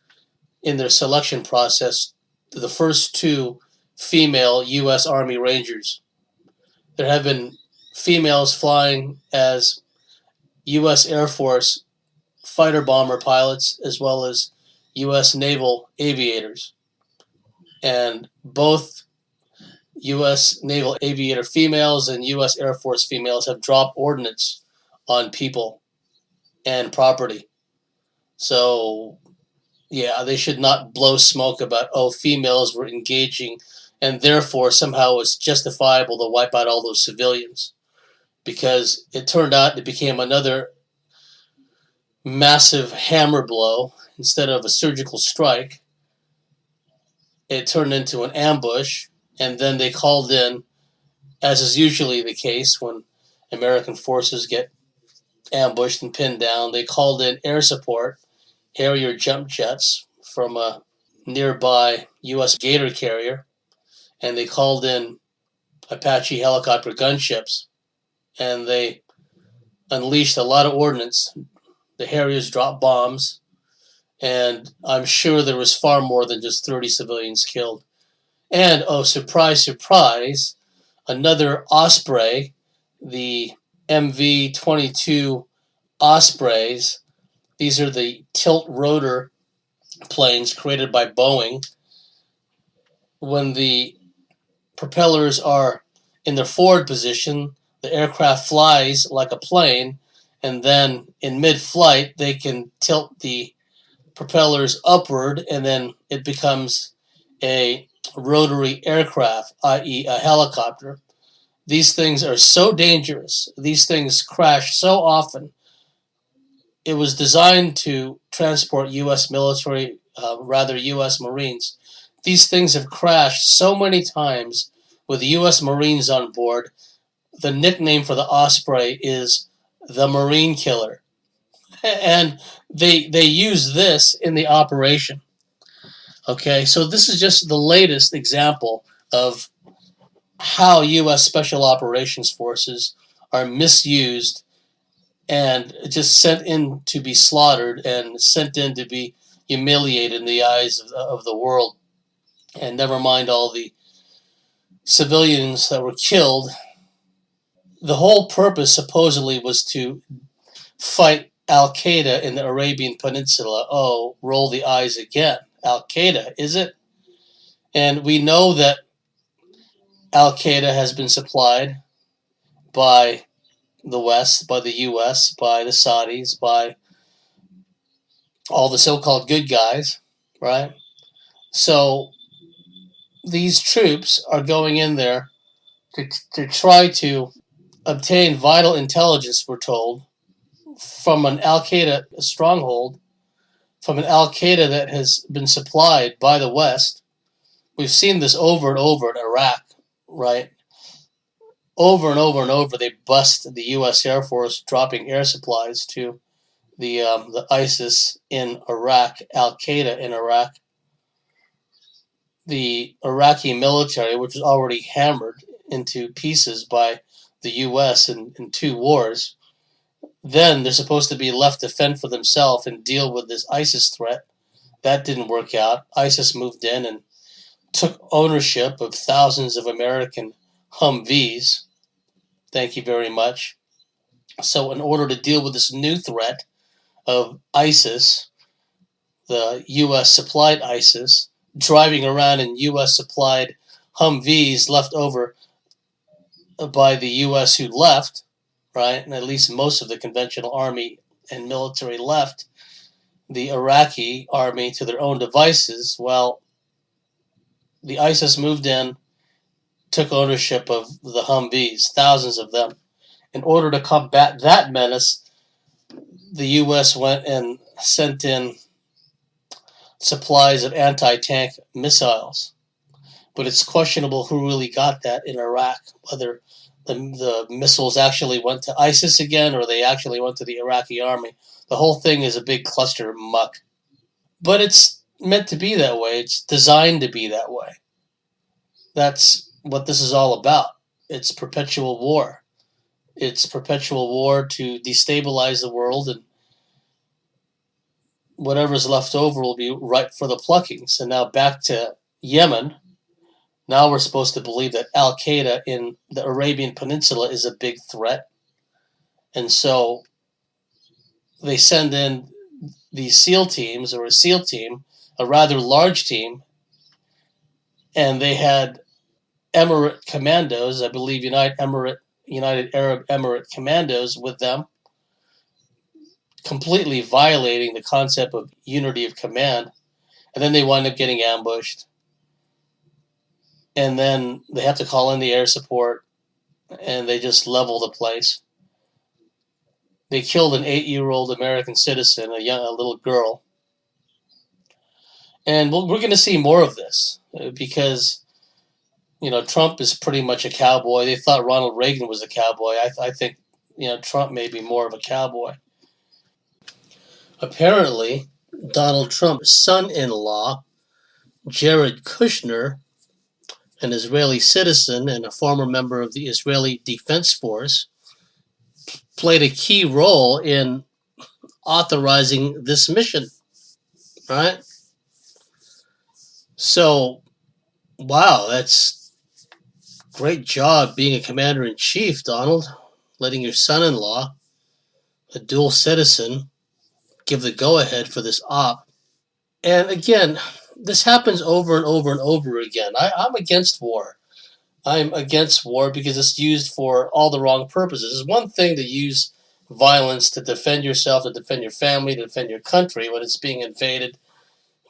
Speaker 1: in their selection process the first two female U.S. Army Rangers. There have been females flying as U.S. Air Force fighter bomber pilots as well as U.S. naval aviators. And both U.S. naval aviator females and U.S. Air Force females have dropped ordnance on people and property. So, yeah, they should not blow smoke about, oh, females were engaging and therefore somehow it's justifiable to wipe out all those civilians. Because it turned out it became another massive hammer blow instead of a surgical strike. It turned into an ambush, and then they called in, as is usually the case when American forces get ambushed and pinned down, they called in air support, Harrier jump jets from a nearby U.S. Gator carrier, and they called in Apache helicopter gunships, and they unleashed a lot of ordnance. The Harriers dropped bombs, and I'm sure there was far more than just 30 civilians killed. And, oh, surprise, surprise, another Osprey, the MV-22 Ospreys. These are the tilt rotor planes created by Boeing. When the propellers are in their forward position, the aircraft flies like a plane, and then in mid-flight, they can tilt the propellers upward, and then it becomes a rotary aircraft, i.e. a helicopter. These things are so dangerous. These things crash so often. It was designed to transport U.S. military, U.S. Marines. These things have crashed so many times with U.S. Marines on board. The nickname for the Osprey is the Marine Killer. And they use this in the operation. Okay, so this is just the latest example of how U.S. Special Operations Forces are misused and just sent in to be slaughtered and sent in to be humiliated in the eyes of the world. And never mind all the civilians that were killed. The whole purpose supposedly was to fight Al-Qaeda in the Arabian Peninsula. Oh, roll the eyes again. Al-Qaeda, is it? And we know that Al-Qaeda has been supplied by the West, by the U.S., by the Saudis, by all the so-called good guys, right? So these troops are going in there to try to obtain vital intelligence, we're told, from an Al Qaeda stronghold, from an Al Qaeda that has been supplied by the West. We've seen this over and over in Iraq, right? Over and over and over, they bust the U.S. Air Force dropping air supplies to the ISIS in Iraq, Al Qaeda in Iraq. The Iraqi military, which was already hammered into pieces by the U.S. in two wars, then they're supposed to be left to fend for themselves and deal with this ISIS threat. That didn't work out. ISIS moved in and took ownership of thousands of American Humvees. Thank you very much. So, in order to deal with this new threat of ISIS, the U.S. supplied ISIS, driving around in U.S. supplied Humvees left over by the U.S. who left, right? And at least most of the conventional army and military left the Iraqi army to their own devices. Well, the ISIS moved in, took ownership of the Humvees, thousands of them. In order to combat that menace, the U.S. went and sent in supplies of anti-tank missiles. But it's questionable who really got that in Iraq, whether the missiles actually went to ISIS again or they actually went to the Iraqi army. The whole thing is a big cluster of muck. But it's meant to be that way. It's designed to be that way. That's what this is all about. It's perpetual war. It's perpetual war to destabilize the world, and whatever's left over will be ripe for the plucking. So now back to Yemen. Now we're supposed to believe that Al Qaeda in the Arabian Peninsula is a big threat. And so they send in these SEAL teams, or a SEAL team, a rather large team, and they had Emirate commandos, I believe United Arab Emirate commandos with them, completely violating the concept of unity of command. And then they wind up getting ambushed. And then they have to call in the air support, and they just level the place. They killed an 8-year-old American citizen, a little girl. And we're going to see more of this because, Trump is pretty much a cowboy. They thought Ronald Reagan was a cowboy. I think, Trump may be more of a cowboy. Apparently, Donald Trump's son-in-law, Jared Kushner, an Israeli citizen and a former member of the Israeli Defense Force, played a key role in authorizing this mission, right? So, wow, that's great job being a commander-in-chief, Donald, letting your son-in-law, a dual citizen, give the go-ahead for this op. And again, this happens over and over and over again. I'm against war. I'm against war because it's used for all the wrong purposes. It's one thing to use violence to defend yourself, to defend your family, to defend your country when it's being invaded,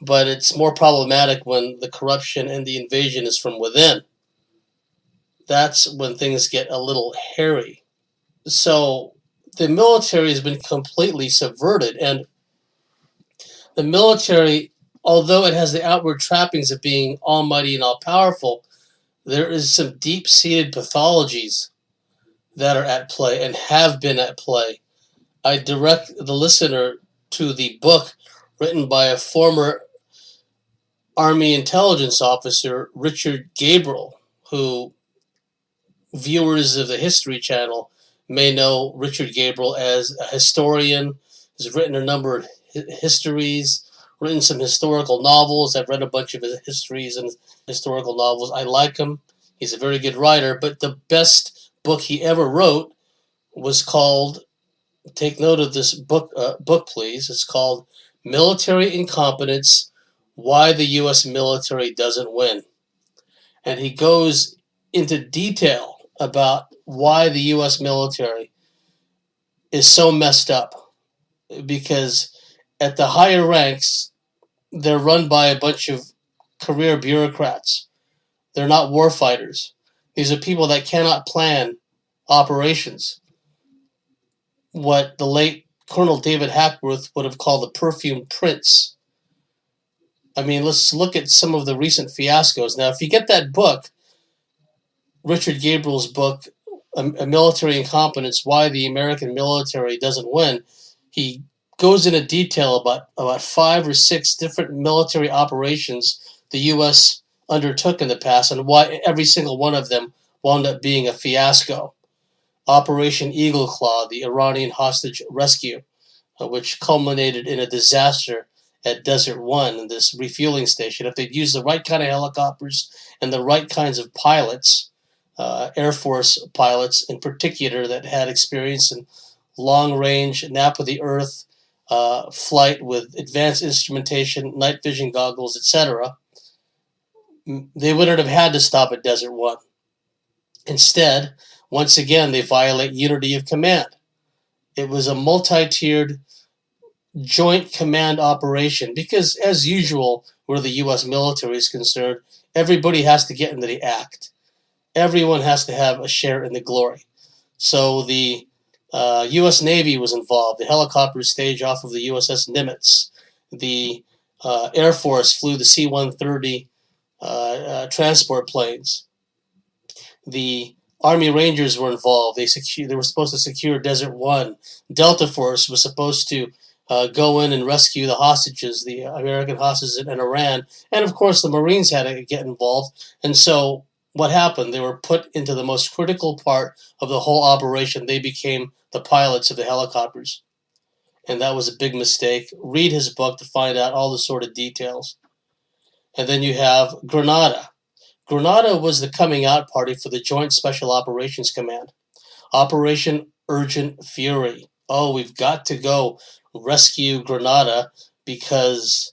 Speaker 1: but it's more problematic when the corruption and the invasion is from within. That's when things get a little hairy. So the military has been completely subverted, and the military, although it has the outward trappings of being almighty and all-powerful, there is some deep-seated pathologies that are at play and have been at play. I direct the listener to the book written by a former Army intelligence officer, Richard Gabriel, who viewers of the History Channel may know Richard Gabriel as a historian. He's written a number of histories, written some historical novels. I've read a bunch of his histories and historical novels. I like him. He's a very good writer, but the best book he ever wrote was called, take note of this book, please. It's called Military Incompetence, Why the U.S. Military Doesn't Win. And he goes into detail about why the U.S. military is so messed up, because at the higher ranks, they're run by a bunch of career bureaucrats. They're not warfighters. These are people that cannot plan operations. What the late Colonel David Hackworth would have called the perfume prince. I mean, let's look at some of the recent fiascos. Now, if you get that book, Richard Gabriel's book, A Military Incompetence, Why the American Military Doesn't Win, he goes into detail about 5 or 6 different military operations the U.S. undertook in the past and why every single one of them wound up being a fiasco. Operation Eagle Claw, the Iranian hostage rescue, which culminated in a disaster at Desert One, this refueling station. If they'd used the right kind of helicopters and the right kinds of pilots, Air Force pilots in particular that had experience in long-range nap of the earth flight with advanced instrumentation, night vision goggles, etc., they wouldn't have had to stop at Desert One. Instead, once again, they violate unity of command. It was a multi-tiered joint command operation because, as usual, where the U.S. military is concerned, everybody has to get into the act. Everyone has to have a share in the glory. So the U.S. Navy was involved. The helicopters staged off of the USS Nimitz. The Air Force flew the C-130 transport planes. The Army Rangers were involved. They were supposed to secure Desert One. Delta Force was supposed to go in and rescue the hostages, the American hostages in Iran. And of course, the Marines had to get involved. And so what happened? They were put into the most critical part of the whole operation. They became the pilots of the helicopters. And that was a big mistake. Read his book to find out all the sort of details. And then you have Grenada. Grenada was the coming out party for the Joint Special Operations Command. Operation Urgent Fury. Oh, we've got to go rescue Grenada because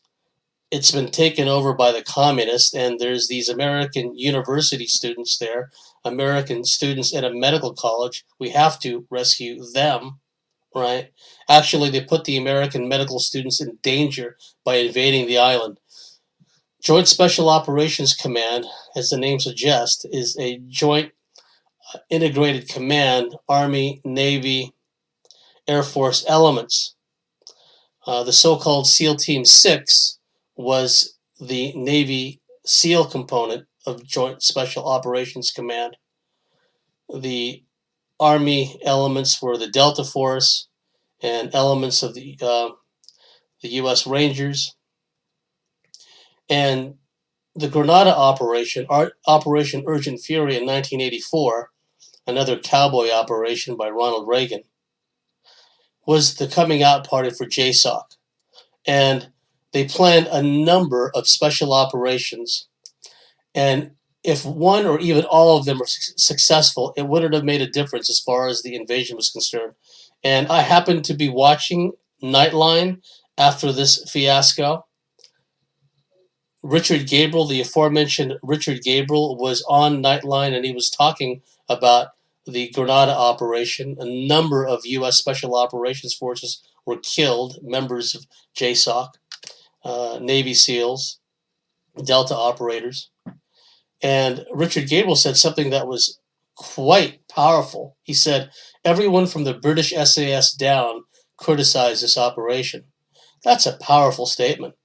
Speaker 1: it's been taken over by the communists, and there's these American university students there, American students at a medical college. We have to rescue them, right? Actually, they put the American medical students in danger by invading the island. Joint Special Operations Command, as the name suggests, is a joint integrated command, Army, Navy, Air Force elements. The so-called SEAL Team 6 was the Navy SEAL component of Joint Special Operations Command. The Army elements were the Delta Force and elements of the U.S. Rangers. And the Grenada operation, Operation Urgent Fury in 1984, another cowboy operation by Ronald Reagan, was the coming out party for JSOC. And they planned a number of special operations. And if one or even all of them were successful, it wouldn't have made a difference as far as the invasion was concerned. And I happened to be watching Nightline after this fiasco. Richard Gabriel, the aforementioned Richard Gabriel, was on Nightline and he was talking about the Grenada operation. A number of U.S. Special Operations Forces were killed, members of JSOC, Navy SEALs, Delta operators. And Richard Gabriel said something that was quite powerful. He said, everyone from the British SAS down criticized this operation. That's a powerful statement.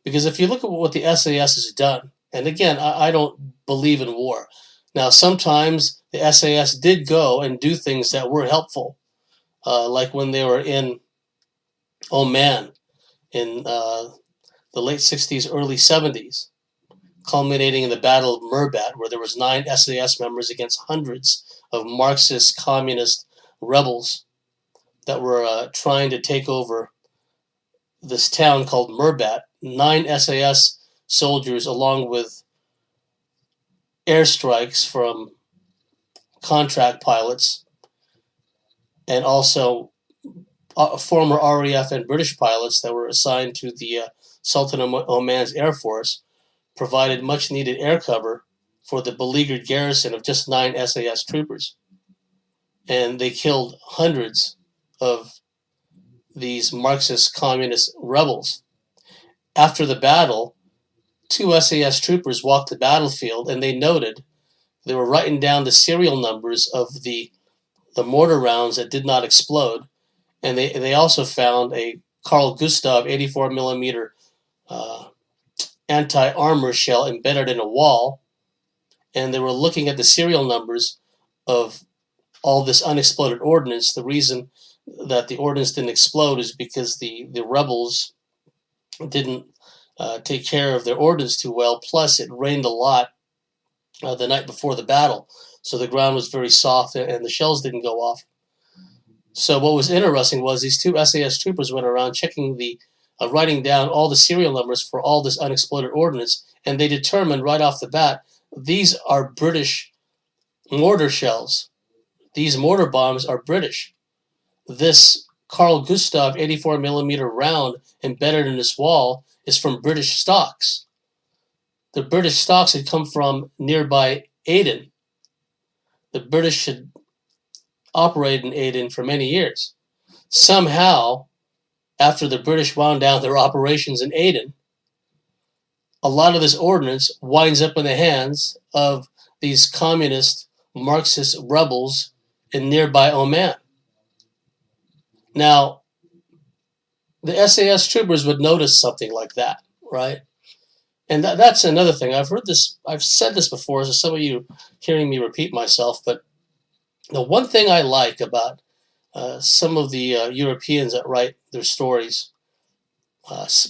Speaker 1: Because if you look at what the SAS has done, and again, I don't believe in war. Now, sometimes the SAS did go and do things that were helpful, like when they were in Oman in the late 60s, early 70s, culminating in the Battle of Mirbat, where there was 9 SAS members against hundreds of Marxist, communist rebels that were trying to take over this town called Mirbat. 9 SAS soldiers, along with airstrikes from contract pilots and also former RAF and British pilots that were assigned to the Sultan of Oman's Air Force, provided much needed air cover for the beleaguered garrison of just 9 SAS troopers. And they killed hundreds of these Marxist communist rebels. After the battle, two SAS troopers walked the battlefield, and they noted they were writing down the serial numbers of the mortar rounds that did not explode, and they also found a Carl Gustav 84 millimeter anti-armor shell embedded in a wall, and they were looking at the serial numbers of all this unexploded ordnance. The reason that the ordnance didn't explode is because the rebels didn't take care of their ordnance too well. Plus, it rained a lot the night before the battle, so the ground was very soft and the shells didn't go off. So what was interesting was these two SAS troopers went around checking writing down all the serial numbers for all this unexploded ordnance, and they determined right off the bat these are British mortar shells. These mortar bombs are British. This Carl Gustav 84 millimeter round embedded in this wall is from British stocks. The British stocks had come from nearby Aden. The British had operated in Aden for many years. Somehow, after the British wound down their operations in Aden, a lot of this ordnance winds up in the hands of these communist Marxist rebels in nearby Oman. Now, the SAS troopers would notice something like that, right? And that's another thing. I've said this before, so some of you hearing me repeat myself, but the one thing I like about some of the Europeans that write their stories,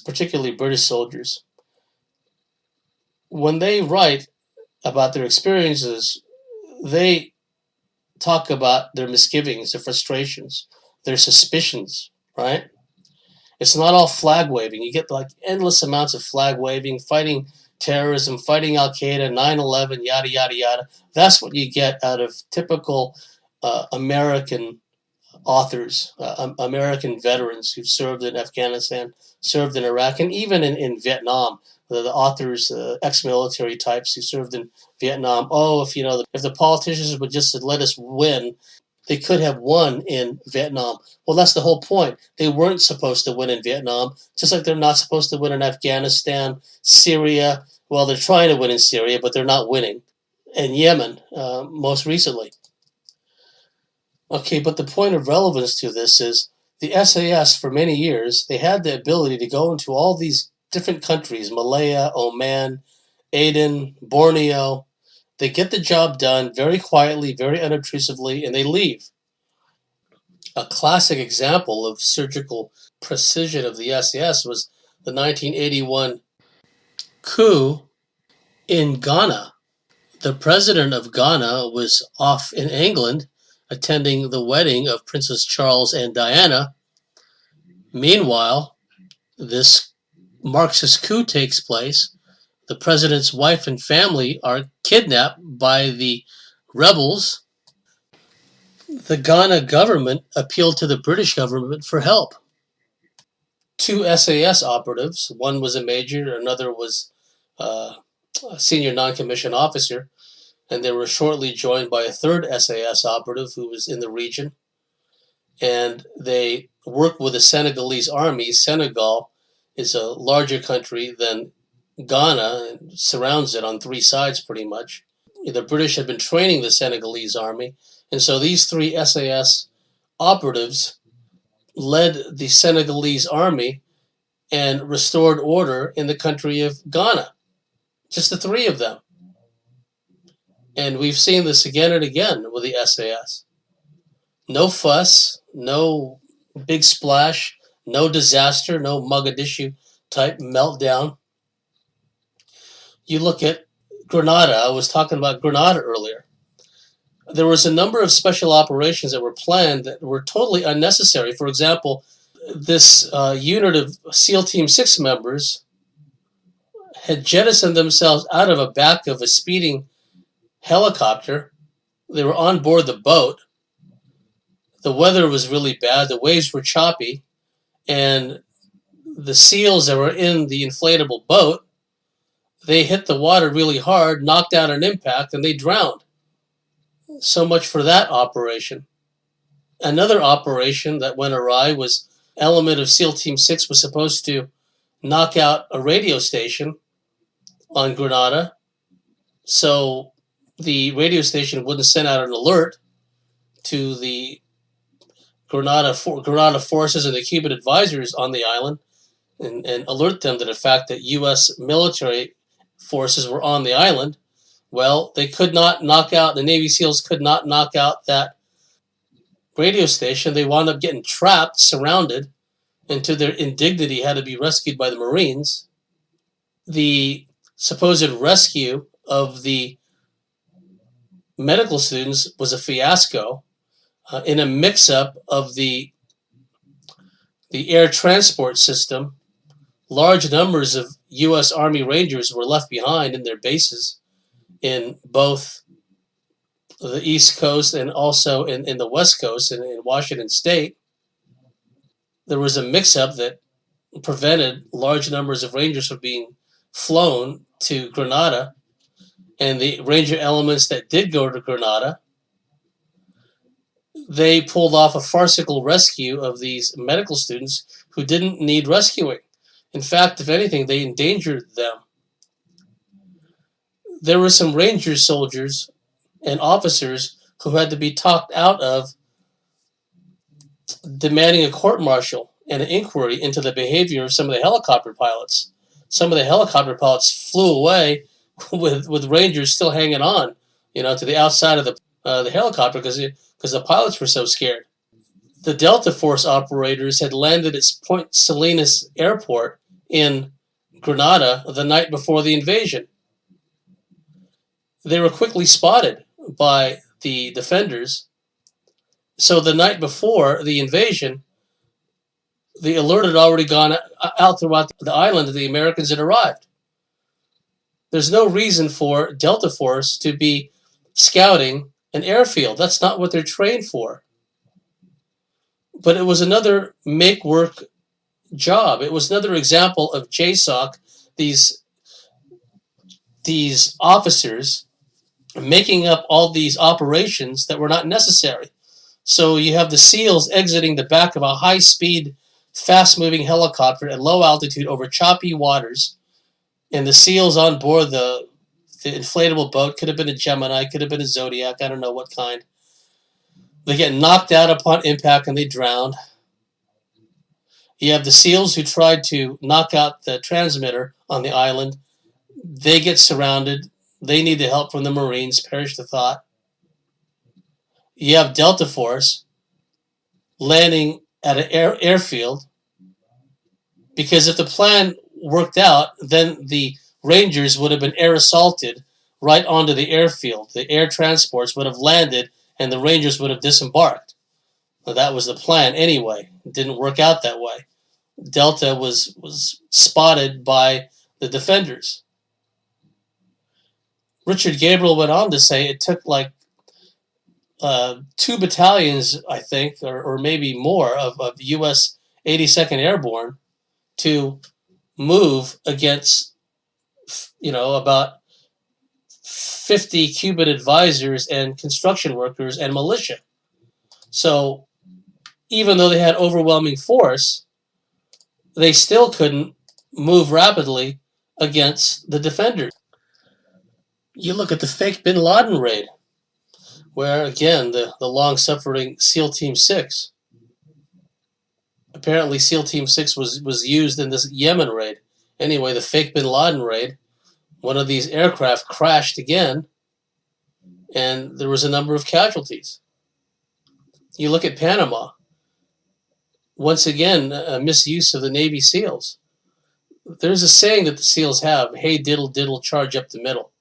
Speaker 1: particularly British soldiers, when they write about their experiences, they talk about their misgivings, their frustrations, their suspicions, right? It's not all flag waving. You get like endless amounts of flag waving, fighting terrorism, fighting Al-Qaeda, 9/11, yada, yada, yada. That's what you get out of typical American authors, American veterans who served in Afghanistan, served in Iraq, and even in Vietnam. The authors, ex-military types who served in Vietnam. Oh, if the politicians would just let us win, they could have won in Vietnam. Well, that's the whole point. They weren't supposed to win in Vietnam, just like they're not supposed to win in Afghanistan, Syria. Well, they're trying to win in Syria, but they're not winning. And Yemen, most recently. Okay, but the point of relevance to this is the SAS, for many years, they had the ability to go into all these different countries, Malaya, Oman, Aden, Borneo. They get the job done very quietly, very unobtrusively, and they leave. A classic example of surgical precision of the SAS was the 1981 coup in Ghana. The president of Ghana was off in England attending the wedding of Princess Charles and Diana. Meanwhile, this Marxist coup takes place. The president's wife and family are kidnapped by the rebels. The Ghana government appealed to the British government for help. Two SAS operatives, one was a major, another was a senior non-commissioned officer, and they were shortly joined by a third SAS operative who was in the region, and they worked with the Senegalese army. Senegal is a larger country than Ghana and surrounds it on three sides pretty much. The British had been training the Senegalese army, and so these three SAS operatives led the Senegalese army and restored order in the country of Ghana. Just the three of them. And we've seen this again and again with the SAS. No fuss, no big splash, no disaster, no Mogadishu type meltdown. You look at Grenada. I was talking about Grenada earlier. There was a number of special operations that were planned that were totally unnecessary. For example, this unit of SEAL Team 6 members had jettisoned themselves out of the back of a speeding helicopter. They were on board the boat. The weather was really bad. The waves were choppy. And the SEALs that were in the inflatable boat, they hit the water really hard, knocked out an impact, and they drowned. So much for that operation. Another operation that went awry was element of SEAL Team 6 was supposed to knock out a radio station on Grenada, so the radio station wouldn't send out an alert to the Grenada forces and the Cuban advisors on the island and alert them to the fact that U.S. military forces were on the island. Well, they could not knock out, the Navy SEALs could not knock out that radio station. They wound up getting trapped, surrounded, and to their indignity had to be rescued by the Marines. The supposed rescue of the medical students was a fiasco in a mix-up of the air transport system. Large numbers of U.S. Army Rangers were left behind in their bases in both the East Coast and also in the West Coast in Washington State. There was a mix-up that prevented large numbers of Rangers from being flown to Grenada, and the Ranger elements that did go to Grenada, they pulled off a farcical rescue of these medical students who didn't need rescuing. In fact, if anything, they endangered them. There were some Ranger soldiers and officers who had to be talked out of demanding a court-martial and an inquiry into the behavior of some of the helicopter pilots. Some of the helicopter pilots flew away with Rangers still hanging on, to the outside of the helicopter because the pilots were so scared. The Delta Force operators had landed at Point Salinas Airport in Grenada the night before the invasion. They were quickly spotted by the defenders. So the night before the invasion, the alert had already gone out throughout the island that the Americans had arrived. There's no reason for Delta Force to be scouting an airfield. That's not what they're trained for. But it was another make-work job. It was another example of JSOC, these officers making up all these operations that were not necessary. So you have the SEALs exiting the back of a high-speed, fast-moving helicopter at low altitude over choppy waters, and the SEALs on board the inflatable boat, could have been a Gemini, could have been a Zodiac, I don't know what kind. They get knocked out upon impact and they drown. You have the SEALs who tried to knock out the transmitter on the island. They get surrounded. They need the help from the Marines, perish the thought. You have Delta Force landing at an airfield, because if the plan worked out, then the Rangers would have been air assaulted right onto the airfield. The air transports would have landed and the Rangers would have disembarked. Well, that was the plan anyway. It didn't work out that way. Delta was spotted by the defenders. Richard Gabriel went on to say it took like 2 battalions, I think, or maybe more, of U.S. 82nd Airborne to move against, about 50 Cuban advisors and construction workers and militia. So even though they had overwhelming force, they still couldn't move rapidly against the defenders. You look at the fake Bin Laden raid, where, again, the long-suffering SEAL Team 6. Apparently SEAL Team 6 was used in this Yemen raid. Anyway, the fake Bin Laden raid, one of these aircraft crashed again, and there was a number of casualties. You look at Panama. Once again, a misuse of the Navy SEALs. There's a saying that the SEALs have, hey, diddle, diddle, charge up the middle.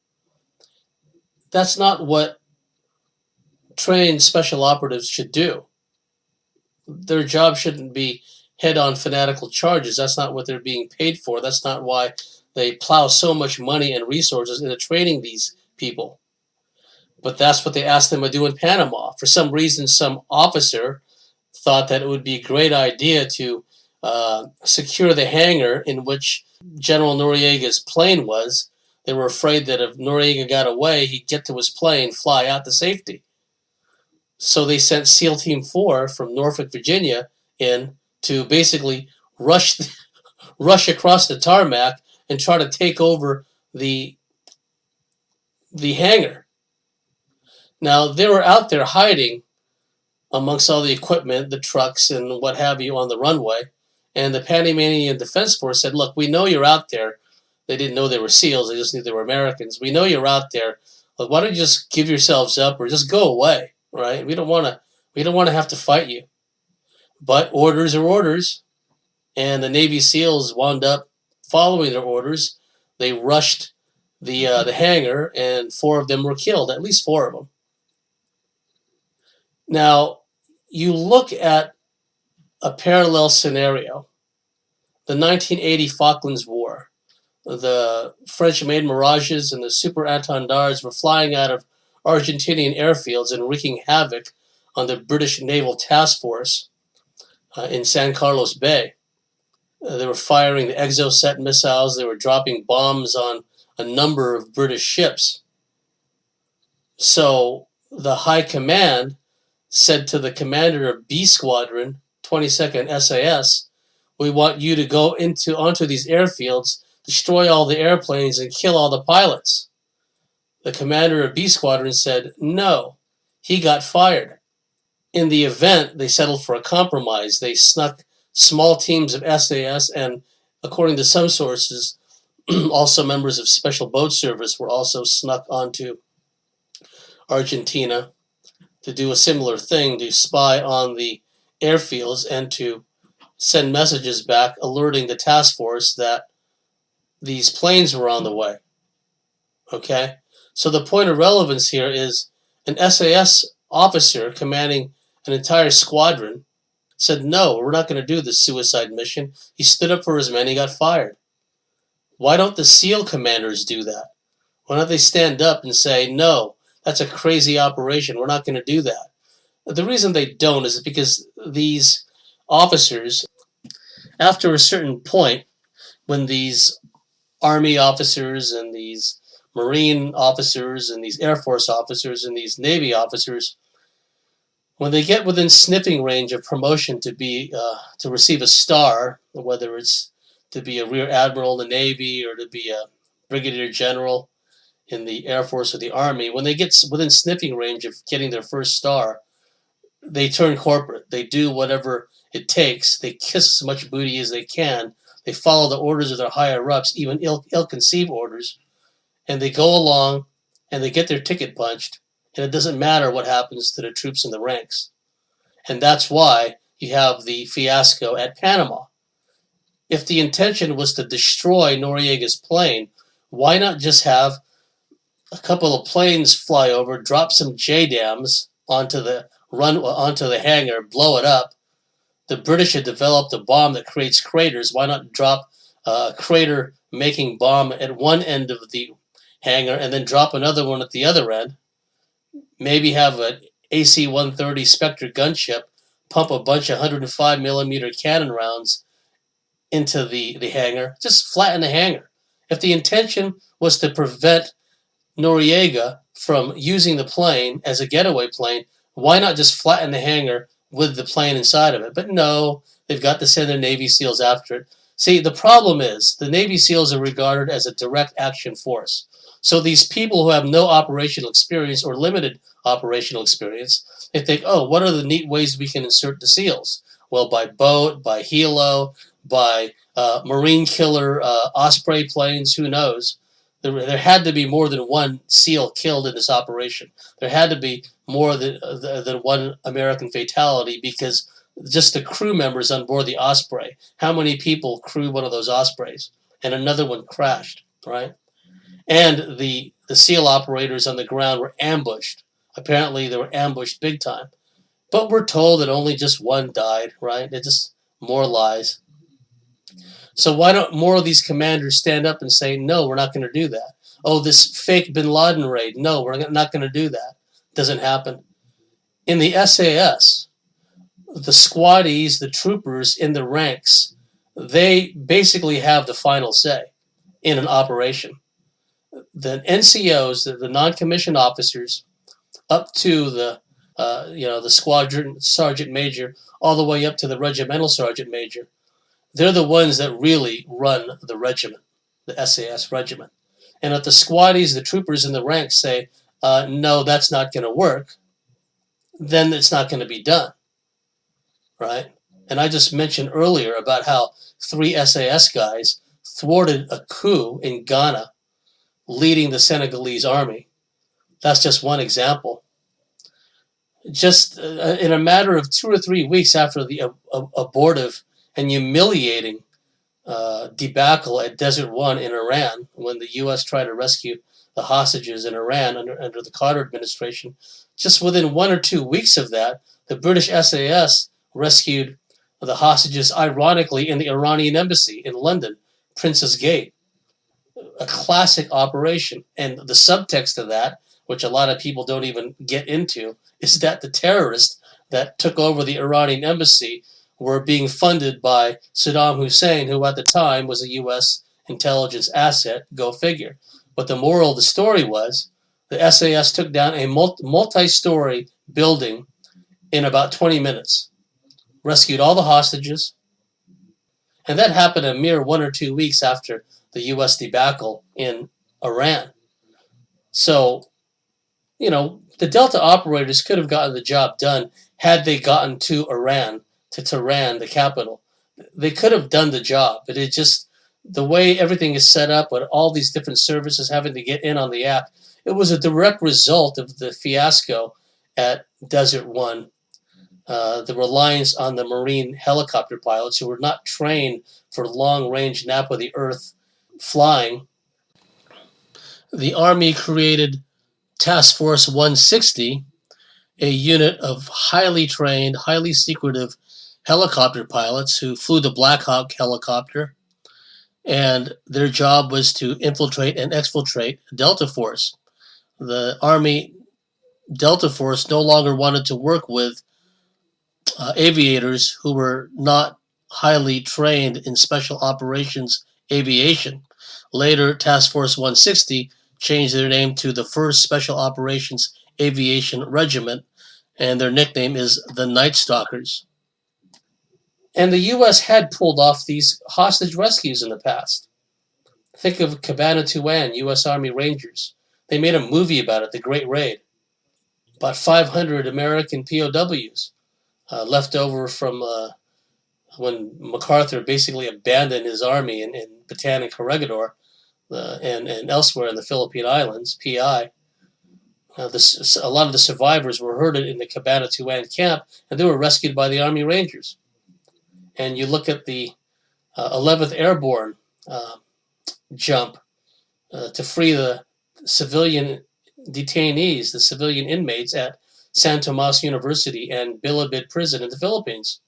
Speaker 1: That's not what trained special operatives should do. Their job shouldn't be head-on fanatical charges. That's not what they're being paid for. That's not why they plow so much money and resources into training these people. But that's what they asked them to do in Panama. For some reason, some officer thought that it would be a great idea to secure the hangar in which General Noriega's plane was. They were afraid that if Noriega got away, he'd get to his plane, fly out to safety. So they sent SEAL Team 4 from Norfolk, Virginia in to basically rush rush across the tarmac and try to take over the hangar. Now, they were out there hiding amongst all the equipment, the trucks, and what have you on the runway. And the Panamanian Defense Force said, look, we know you're out there. They didn't know they were SEALs. They just knew they were Americans. We know you're out there. But why don't you just give yourselves up or just go away, right? We don't want to have to fight you. But orders are orders. And the Navy SEALs wound up following their orders. They rushed the hangar, and 4 of them were killed, at least 4 of them. Now, you look at a parallel scenario, the 1980 Falklands War. The French-made Mirages and the Super Étendards were flying out of Argentinian airfields and wreaking havoc on the British Naval Task Force in San Carlos Bay. They were firing the Exocet missiles. They were dropping bombs on a number of British ships. So the High Command said to the commander of B Squadron, 22nd SAS, we want you to go onto these airfields, destroy all the airplanes, and kill all the pilots. The commander of B Squadron said no. He got fired. In the event, they settled for a compromise. They snuck small teams of SAS, and according to some sources, also members of Special Boat Service were also snuck onto Argentina to do a similar thing, to spy on the airfields and to send messages back alerting the task force that these planes were on the way. Okay? So the point of relevance here is an SAS officer commanding an entire squadron said, no, we're not going to do this suicide mission. He stood up for his men. He got fired. Why don't the SEAL commanders do that? Why don't they stand up and say, no, that's a crazy operation. We're not going to do that. The reason they don't is because these officers, after a certain point, when these Army officers and these Marine officers and these Air Force officers and these Navy officers, when they get within sniffing range of promotion to receive a star, whether it's to be a Rear Admiral in the Navy or to be a Brigadier General in the Air Force or the Army, when they get within sniffing range of getting their first star, they turn corporate. They do whatever it takes. They kiss as much booty as they can. They follow the orders of their higher-ups, even ill-conceived orders, and they go along and they get their ticket punched, and it doesn't matter what happens to the troops in the ranks. And that's why you have the fiasco at Panama. If the intention was to destroy Noriega's plane, why not just have a couple of planes fly over, drop some JDAMs onto the hangar, blow it up? The British had developed a bomb that creates craters. Why not drop a crater-making bomb at one end of the hangar and then drop another one at the other end? Maybe have an AC-130 Spectre gunship pump a bunch of 105mm cannon rounds into the hangar. Just flatten the hangar. If the intention was to prevent Noriega from using the plane as a getaway plane, why not just flatten the hangar with the plane inside of it? But no, they've got to send their Navy SEALs after it. See, the problem is the Navy SEALs are regarded as a direct action force. So these people who have no operational experience or limited operational experience, they think, oh, what are the neat ways we can insert the SEALs? Well, by boat, by helo, by Marine killer Osprey planes, who knows? There had to be more than one SEAL killed in this operation. There had to be more than one American fatality, because just the crew members on board the Osprey, how many people crewed one of those Ospreys? And another one crashed, right? And the SEAL operators on the ground were ambushed. Apparently they were ambushed big time. But we're told that only just one died, right? It's just more lies. So why don't more of these commanders stand up and say, no, we're not going to do that? Oh, this fake bin Laden raid. No, we're not going to do that. Doesn't happen. In the SAS, the squaddies, the troopers in the ranks, they basically have the final say in an operation. The NCOs, the non-commissioned officers, up to the the squadron sergeant major, all the way up to the regimental sergeant major. They're the ones that really run the regiment, the SAS regiment. And if the squaddies, the troopers in the ranks say, no, that's not going to work, then it's not going to be done, right? And I just mentioned earlier about how 3 SAS guys thwarted a coup in Ghana, leading the Senegalese army. That's just one example. Just in a matter of 2 or 3 weeks after the abortive and humiliating debacle at Desert One in Iran, when the U.S. tried to rescue the hostages in Iran under the Carter administration, just within 1 or 2 weeks of that, the British SAS rescued the hostages, ironically, in the Iranian embassy in London, Prince's Gate. A classic operation. And the subtext of that, which a lot of people don't even get into, is that the terrorists that took over the Iranian embassy were being funded by Saddam Hussein, who at the time was a U.S. intelligence asset, go figure. But the moral of the story was the SAS took down a multi-story building in about 20 minutes, rescued all the hostages, and that happened a mere 1 or 2 weeks after the U.S. debacle in Iran. So, the Delta operators could have gotten the job done had they gotten to Iran, to Tehran, the capital. They could have done the job, but it just, the way everything is set up with all these different services having to get in on the app, it was a direct result of the fiasco at Desert One. The reliance on the Marine helicopter pilots who were not trained for long-range nap of the earth flying. The Army created Task Force 160, a unit of highly trained, highly secretive helicopter pilots who flew the Black Hawk helicopter, and their job was to infiltrate and exfiltrate Delta Force. The Army Delta Force no longer wanted to work with aviators who were not highly trained in special operations aviation. Later, Task Force 160 changed their name to the 1st Special Operations Aviation Regiment, and their nickname is the Night Stalkers. And the U.S. had pulled off these hostage rescues in the past. Think of Cabana-Tuan, U.S. Army Rangers. They made a movie about it, The Great Raid. About 500 American POWs left over from when MacArthur basically abandoned his army in Bataan and Corregidor and elsewhere in the Philippine Islands, PI. A lot of the survivors were herded in the Cabana-Tuan camp, and they were rescued by the Army Rangers. And you look at the 11th Airborne jump to free the civilian detainees, the civilian inmates at San Tomas University and Bilibid Prison in the Philippines.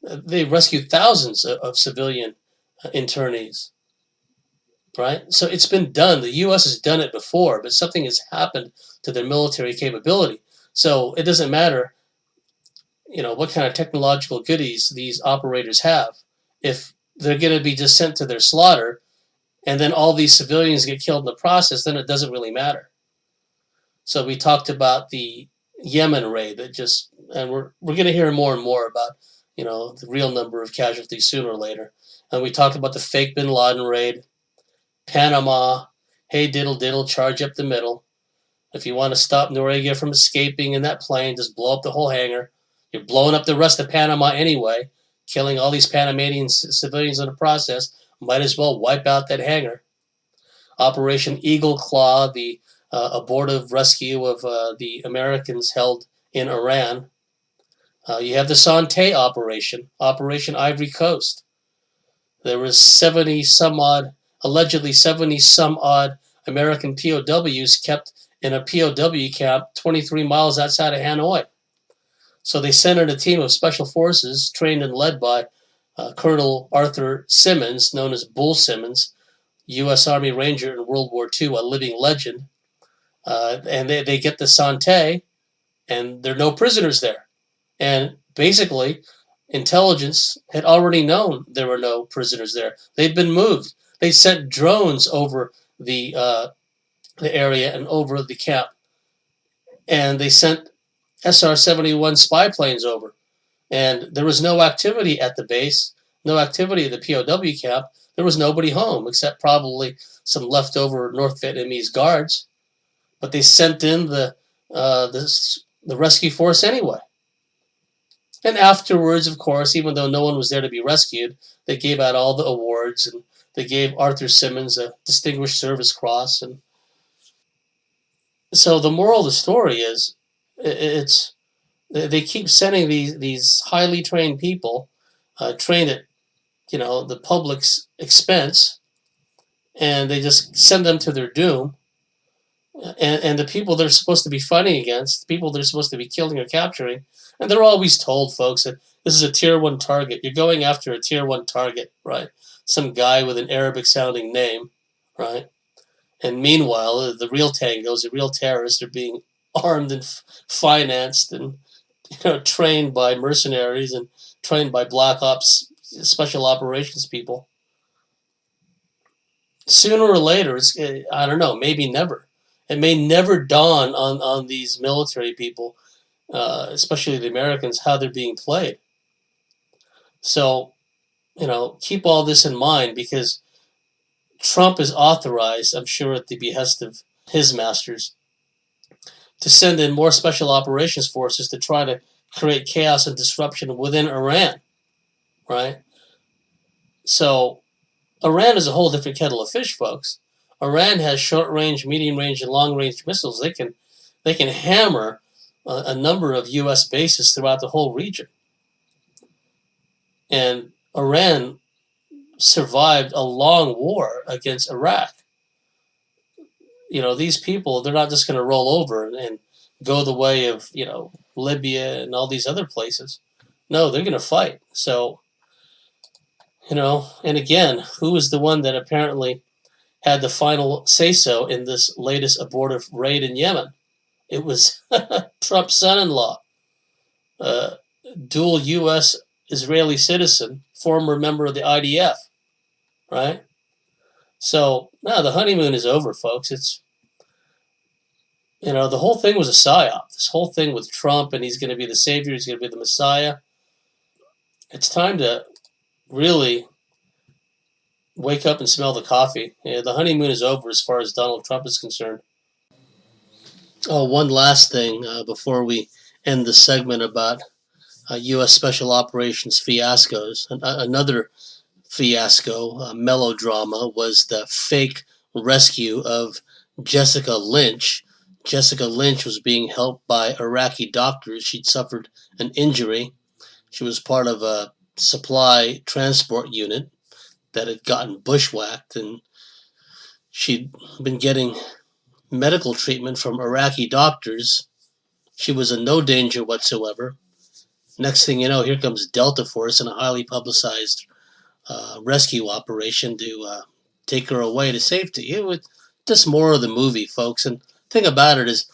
Speaker 1: They rescued thousands of civilian internees, right? So it's been done. The U.S. has done it before, but something has happened to their military capability. So it doesn't matter, what kind of technological goodies these operators have. If they're going to be just sent to their slaughter, and then all these civilians get killed in the process, then it doesn't really matter. So we talked about the Yemen raid and we're going to hear more and more about, the real number of casualties sooner or later. And we talked about the fake Bin Laden raid, Panama, hey diddle diddle, charge up the middle. If you want to stop Noriega from escaping in that plane, just blow up the whole hangar. You're blowing up the rest of Panama anyway, killing all these Panamanian civilians in the process. Might as well wipe out that hangar. Operation Eagle Claw, the abortive rescue of the Americans held in Iran. You have the Sante operation, Operation Ivory Coast. There was allegedly 70 some odd American POWs kept in a POW camp 23 miles outside of Hanoi. So they sent in a team of special forces trained and led by Colonel Arthur Simmons, known as Bull Simmons, U.S. Army Ranger in World War II, a living legend. And they get the Sante, and there are no prisoners there. And basically, intelligence had already known there were no prisoners there. They'd been moved. They sent drones over the area and over the camp. And they sent SR-71 spy planes over. And there was no activity at the base, no activity at the POW camp. There was nobody home except probably some leftover North Vietnamese guards. But they sent in the rescue force anyway. And afterwards, of course, even though no one was there to be rescued, they gave out all the awards, and they gave Arthur Simmons a Distinguished Service Cross. And so the moral of the story is, it's they keep sending these highly trained people, trained at the public's expense, and they just send them to their doom. And the people they're supposed to be fighting against, the people they're supposed to be killing or capturing, and they're always told, folks, that this is a tier 1 target. You're going after a tier 1 target, right? Some guy with an Arabic sounding name, right? And meanwhile, the real tangos, the real terrorists are being armed and financed and trained by mercenaries and trained by black ops, special operations people. Sooner or later, I don't know, maybe never. It may never dawn on these military people, especially the Americans, how they're being played. So, keep all this in mind, because Trump is authorized, I'm sure at the behest of his masters, to send in more special operations forces to try to create chaos and disruption within Iran, right? So Iran is a whole different kettle of fish, folks. Iran has short-range, medium-range, and long-range missiles. They can hammer a number of U.S. bases throughout the whole region. And Iran survived a long war against Iraq. These people, they're not just going to roll over and go the way of, Libya and all these other places. No, they're going to fight. So, and again, who is the one that apparently had the final say-so in this latest abortive raid in Yemen? It was Trump's son-in-law, dual U.S. Israeli citizen, former member of the IDF, right? So now the honeymoon is over, folks. It's, the whole thing was a psyop. This whole thing with Trump, and he's going to be the savior, he's going to be the Messiah. It's time to really wake up and smell the coffee. The honeymoon is over as far as Donald Trump is concerned. Oh, one last thing before we end the segment about U.S. Special Operations fiascos. Another fiasco, melodrama, was the fake rescue of Jessica Lynch. Jessica Lynch was being helped by Iraqi doctors. She'd suffered an injury. She was part of a supply transport unit that had gotten bushwhacked, and she'd been getting medical treatment from Iraqi doctors. She was in no danger whatsoever. Next thing you know, here comes Delta Force in a highly publicized rescue operation to take her away to safety. It was just more of the movie, folks. And the thing about it is,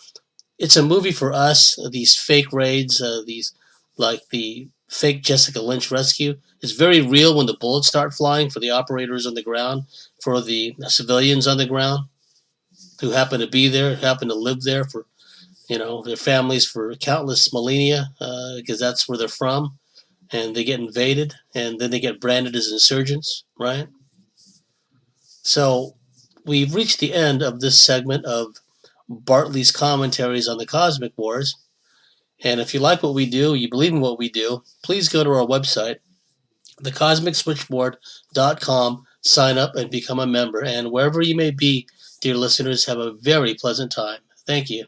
Speaker 1: it's a movie for us. These fake raids, these like the fake Jessica Lynch rescue, is very real when the bullets start flying for the operators on the ground, for the civilians on the ground who happen to be there, happen to live there for, their families for countless millennia, because that's where they're from, and they get invaded, and then they get branded as insurgents, right? So we've reached the end of this segment of Bartley's Commentaries on the Cosmic Wars. And if you like what we do, you believe in what we do, please go to our website, thecosmicswitchboard.com, sign up and become a member. And wherever you may be, dear listeners, have a very pleasant time. Thank you.